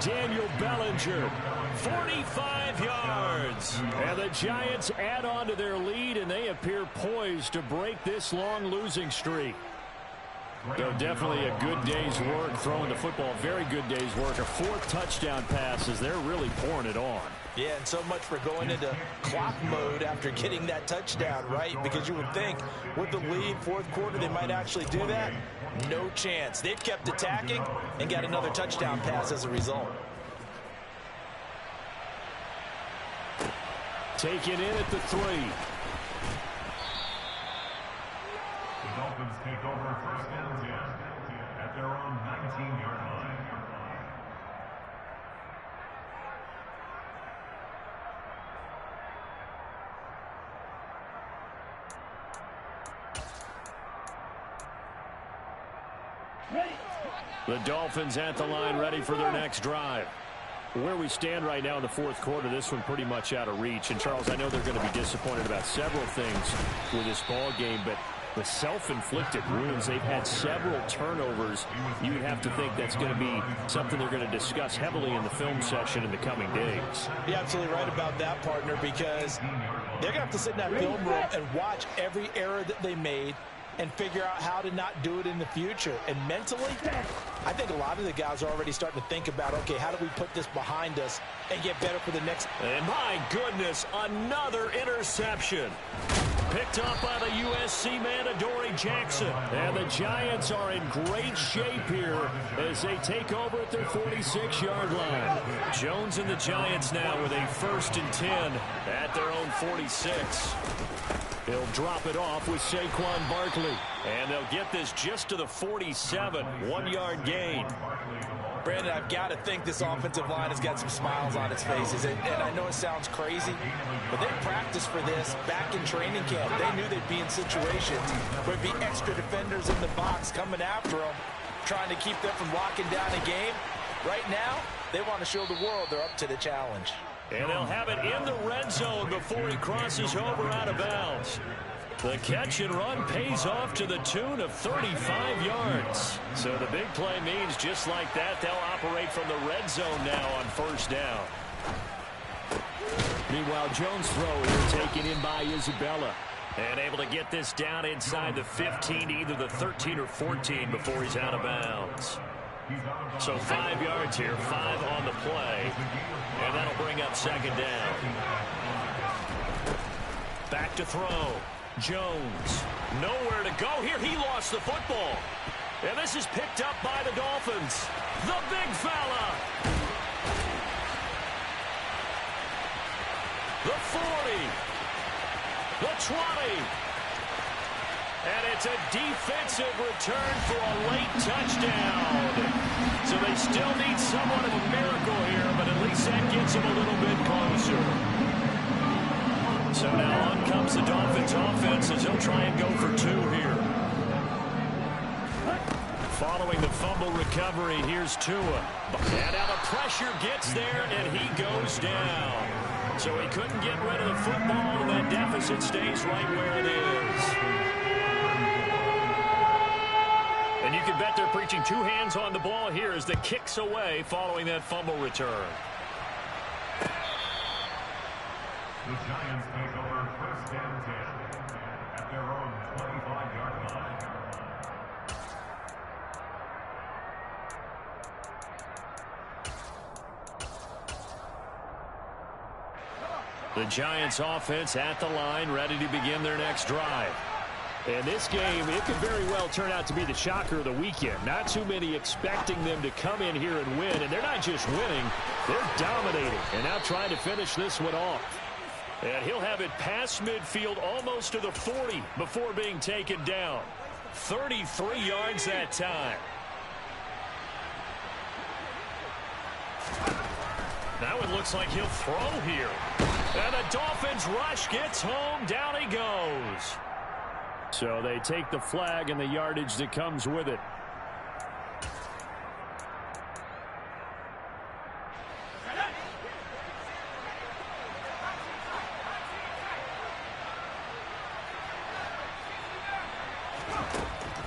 Speaker 6: Daniel Bellinger, 45 yards.
Speaker 7: And the Giants add on to their lead, and they appear poised to break this long losing streak. So definitely a good day's work throwing the football. Very good day's work. A 4th touchdown pass as they're really pouring it on.
Speaker 2: Yeah, and so much for going into clock mode after getting that touchdown, right? Because you would think with the lead, 4th quarter, they might actually do that. No chance. They've kept attacking and got another touchdown pass as a result.
Speaker 7: Taken in at the 3.
Speaker 8: The Dolphins take over 1st and 10 at their own 19-yard line.
Speaker 7: The Dolphins at the line ready for their next drive. Where we stand right now in the 4th quarter, this one pretty much out of reach. And, Charles, I know they're going to be disappointed about several things with this ball game, but the self-inflicted wounds, they've had several turnovers. You would have to think that's going to be something they're going to discuss heavily in the film session in the coming days.
Speaker 2: You're absolutely right about that, partner, because they're going to have to sit in that film room and watch every error that they made and figure out how to not do it in the future. And mentally, I think a lot of the guys are already starting to think about, okay, how do we put this behind us and get better for the next...
Speaker 6: And my goodness, another interception. Picked up by the USC man, Adoree Jackson.
Speaker 7: And the Giants are in great shape here as they take over at their 46-yard line.
Speaker 6: Jones and the Giants now with a 1st and 10 at their own 46.
Speaker 7: He'll drop it off with Saquon Barkley.
Speaker 6: And they'll get this just to the 47, 1-yard gain.
Speaker 2: Brandon, I've got to think this offensive line has got some smiles on its faces. And I know it sounds crazy, but they practiced for this back in training camp. They knew they'd be in situations where there'd be extra defenders in the box coming after them, trying to keep them from locking down a game. Right now, they want to show the world they're up to the challenge.
Speaker 6: And they'll have it in the red zone before he crosses over out of bounds. The catch and run pays off to the tune of 35 yards. So the big play means just like that, they'll operate from the red zone now on 1st down.
Speaker 7: Meanwhile, Jones' throw here taken in by Isabella.
Speaker 6: And able to get this down inside the 15, either the 13 or 14 before he's out of bounds. So 5 yards here, 5 on the play. And that'll bring up 2nd down. Back to throw. Jones. Nowhere to go here. He lost the football. And this is picked up by the Dolphins. The big fella. 40. The 20. And it's a defensive return for a late touchdown. So they still need somewhat of a miracle here, but at least that gets them a little bit closer. So now on comes the Dolphins offense as he'll try and go for 2 here. Following the fumble recovery, here's Tua. And now the pressure gets there, and he goes down. So he couldn't get rid of the football, and that deficit stays right where it is. And you can bet they're preaching 2 hands on the ball here as the kick's away following that fumble return.
Speaker 8: The Giants take over 1st and 10 at their own 25-yard line.
Speaker 6: The Giants offense at the line, ready to begin their next drive.
Speaker 7: And this game, it could very well turn out to be the shocker of the weekend. Not too many expecting them to come in here and win. And they're not just winning, they're dominating. And now trying to finish this one off.
Speaker 6: And he'll have it past midfield almost to the 40 before being taken down. 33 yards that time. Now it looks like he'll throw here. And the Dolphins rush gets home. Down he goes.
Speaker 7: So they take the flag and the yardage that comes with it.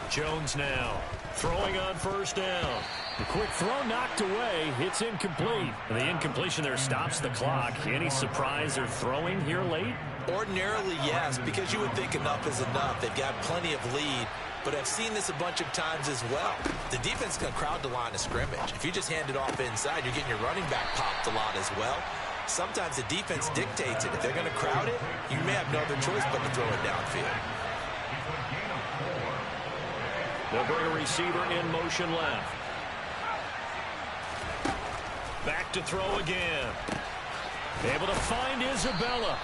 Speaker 6: Jones now throwing on 1st down.
Speaker 7: The quick throw knocked away. It's incomplete.
Speaker 6: And the incompletion there stops the clock. Any surprise they're throwing here late?
Speaker 2: Ordinarily, yes, because you would think enough is enough. They've got plenty of lead, but I've seen this a bunch of times as well. The defense is going to crowd the line of scrimmage. If you just hand it off inside, you're getting your running back popped a lot as well. Sometimes the defense dictates it. If they're going to crowd it, you may have no other choice but to throw it downfield.
Speaker 6: They'll bring a receiver in motion left. Back to throw again. Able to find Isabella.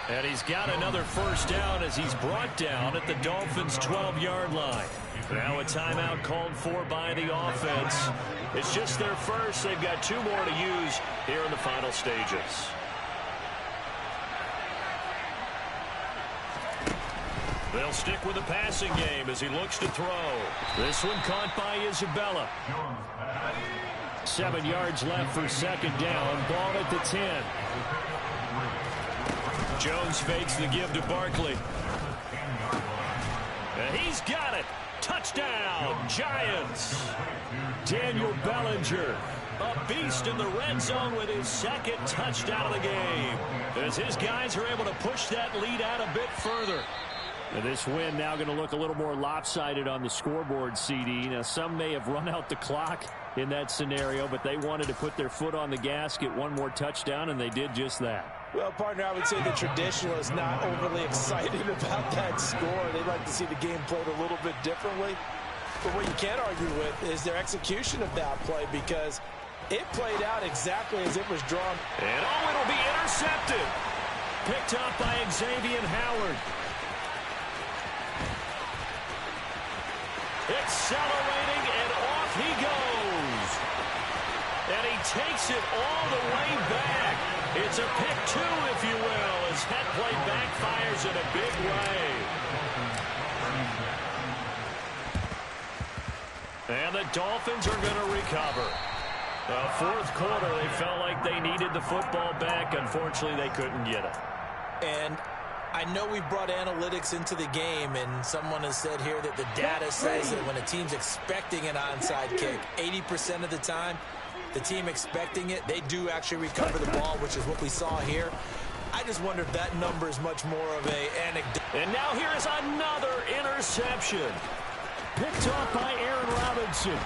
Speaker 6: And he's got another 1st down as he's brought down at the Dolphins' 12-yard line. Now a timeout called for by the offense. It's just their first. They've got 2 more to use here in the final stages. They'll stick with the passing game as he looks to throw. This one caught by Isabella.
Speaker 7: 7 yards left for 2nd down. Ball at the 10.
Speaker 6: Jones fakes the give to Barkley. And he's got it. Touchdown, Giants.
Speaker 7: Daniel Bellinger.
Speaker 6: A beast in the red zone with his 2nd touchdown of the game. As his guys are able to push that lead out a bit further.
Speaker 7: And this win now going to look a little more lopsided on the scoreboard, CD. Now, some may have run out the clock in that scenario, but they wanted to put their foot on the gas, get 1 more touchdown, and they did just that.
Speaker 9: Well, partner, I would say the traditionalists not overly excited about that score. They'd like to see the game played a little bit differently. But what you can't argue with is their execution of that play, because it played out exactly as it was drawn.
Speaker 6: And it'll be intercepted. Picked up by Xavier Howard. Accelerating, and off he goes. And he takes it all the way back. It's a pick 2, if you will, as that play backfires in a big way. And the Dolphins are going to recover. 4th quarter, they felt like they needed the football back. Unfortunately, they couldn't get it.
Speaker 2: And I know we brought analytics into the game, and someone has said here that the data says that when a team's expecting an onside kick, 80% of the time, the team expecting it, they do actually recover the ball, which is what we saw here. I just wonder if that number is much more of an anecdote.
Speaker 6: And now here is another interception.
Speaker 7: Picked off by Aaron Robinson.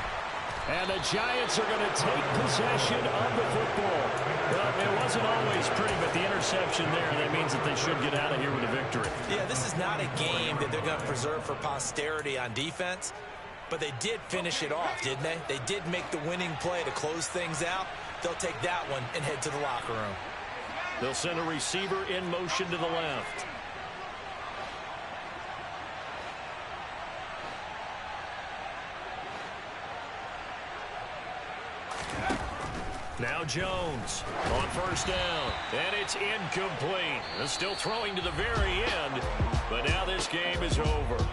Speaker 7: And the Giants are going to take possession of the football.
Speaker 6: Well, it wasn't always pretty, but the interception there, that means that they should get out of here with a victory.
Speaker 2: Yeah, this is not a game that they're going to preserve for posterity on defense, but they did finish it off, didn't they? They did make the winning play to close things out. They'll take that one and head to the locker room.
Speaker 6: They'll send a receiver in motion to the left. Now Jones on first down, and it's incomplete. They're still throwing to the very end, but now this game is over.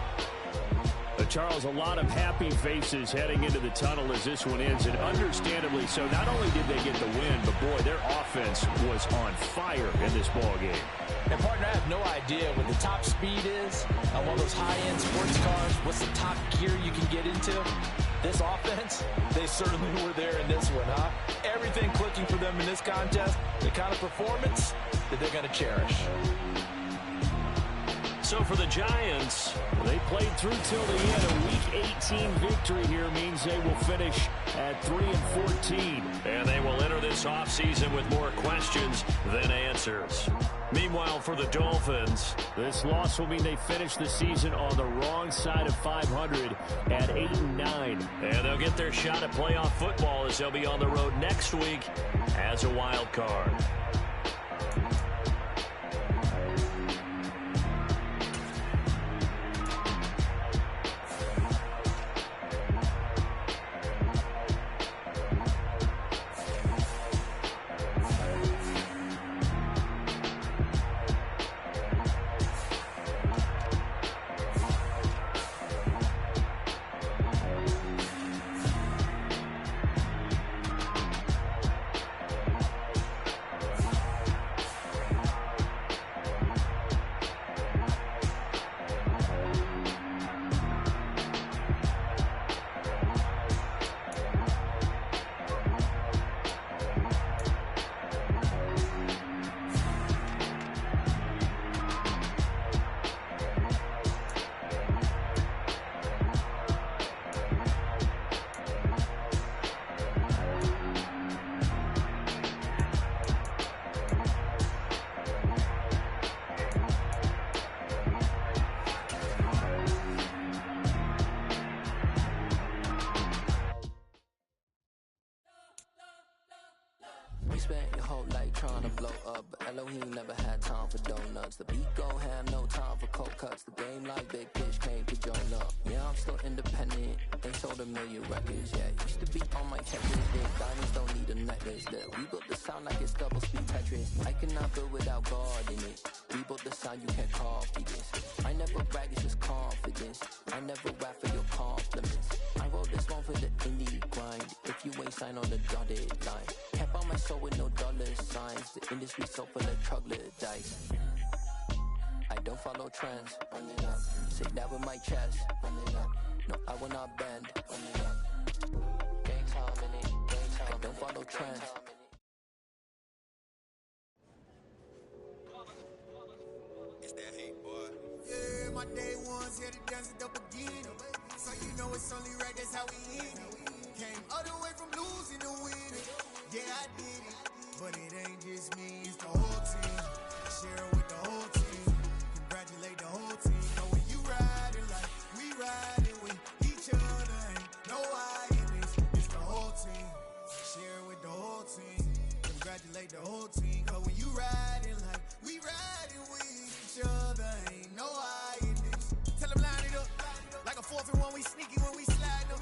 Speaker 7: Charles, a lot of happy faces heading into the tunnel as this one ends, and understandably so. Not only did they get the win, but boy, their offense was on fire in this ball game.
Speaker 9: And partner, I have no idea what the top speed is on one of those high-end sports cars. What's the top gear you can get into? This offense, they certainly were there in this one, huh? Everything clicking for them in this contest, the kind of performance that they're going to cherish.
Speaker 6: So for the Giants, they played through till the end. A Week 18 victory here means they will finish at 3-14. And they will enter this offseason with more questions than answers. Meanwhile, for the Dolphins,
Speaker 7: this loss will mean they finish the season on the wrong side of 500 at 8-9.
Speaker 6: And they'll get their shot at playoff football as they'll be on the road next week as a wild card.
Speaker 4: Spent your whole life trying to blow up, but Elohim never had time for donuts. The beat gon' have no time for cold cuts. The game like Big Pitch came to join up. Yeah, I'm still independent, ain't sold a million records yet. Used to be on my checklist, big diamonds don't need a necklace. Look, we built the sound like it's double speed Tetris. I cannot build without God in it. We built the sound, you can't copy this. I never brag, it's just confidence. I never rap for your compliments. I wrote this one for the indie grind. If you ain't signed on the dotted line, can't buy my soul with no dollar signs. The industry so full of troglodytes. I don't follow trends. Run it up. Say that with my chest. Run it up. No, I will not bend. Run it up. Game time in it. Game time. I don't follow trends.
Speaker 10: It's that hate, boy. Yeah, my day ones here to dance at the beginning. So you know it's only right, that's how we end it. Came all the way from losing to winning. Yeah, I did it. But it ain't just me, it's the whole team. Share it with the whole team. Congratulate the whole team. Know when you riding like we riding with each other. Ain't no I in this, it's the whole team. Share it with the whole team. Congratulate the whole team. Cause when you riding like we riding with each other. Ain't no I in this. Tell them line it up. Like a 4th and 1, we sneaky when we slide them.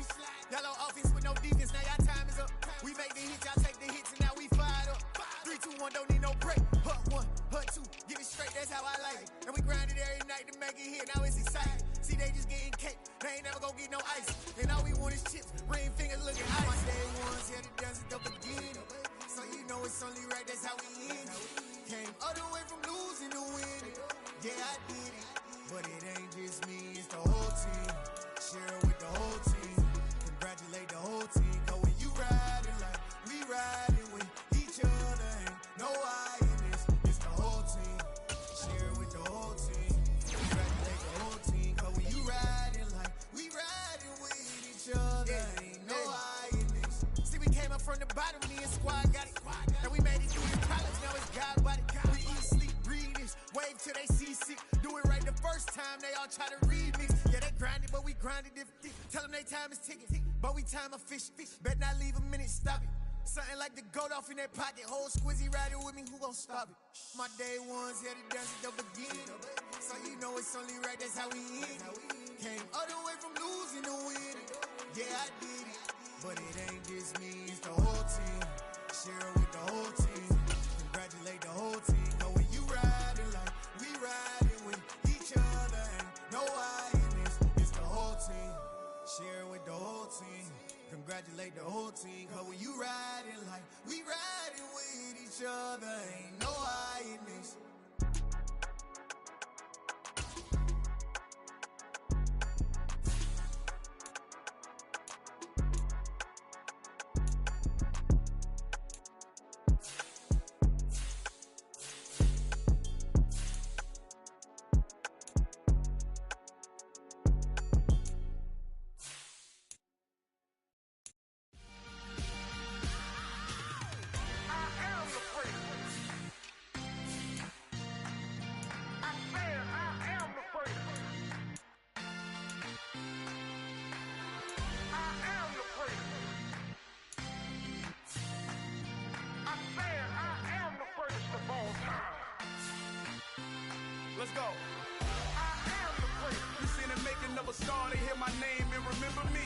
Speaker 10: Y'all on offense with no defense, now y'all time is up. We make the hits, y'all take the hits, and now we fired up. 3, 2, 1, don't need no break. Hut 1, hut 2, get it straight, that's how I like it. And we grind it every night to make it hit, now it's exciting. See, they just getting cake, they ain't never gonna get no ice. And all we want is chips, ring fingers looking ice. My day ones here to dance at the beginning. So you know it's only right, that's how we end it. Came all the way from losing to winning. Yeah, I did it. But it ain't just me, it's the whole team. Share it with the whole team. Congratulate the whole team. Cause when you riding like we riding with each other. Ain't no I in this, it's the whole team. Share it with the whole team. Congratulate the whole team. Cause when you riding like we riding with each other. Ain't no I in this. See, we came up from the bottom, me and squad got it. And we made it through the college, now it's God body. We eat, sleep, breathe this. Wave till they see sick. Do it right the first time, they all try to remix. Yeah, they grinded, but we grinded different. Tell them they time is ticking, but we time efficient. Bet not leave a minute, stop it. Something like the goat off in that pocket. Whole squizzy riding with me, who gon' stop it? My day ones here to dance at the beginning. So you know it's only right, that's how we end it. Came all the way from losing to winning. Yeah, I did it. But it ain't just me, it's the whole team. Share it with the whole team. Congratulate the whole team. Know when you riding like we riding with each other. Ain't no I in this, it's the whole team. Share it with the whole team. Congratulate the whole team. Cause when you riding like we riding with each other. Ain't no I in this.
Speaker 11: Let's go. I am the great. You seen the making of a star, they hear my name and remember me.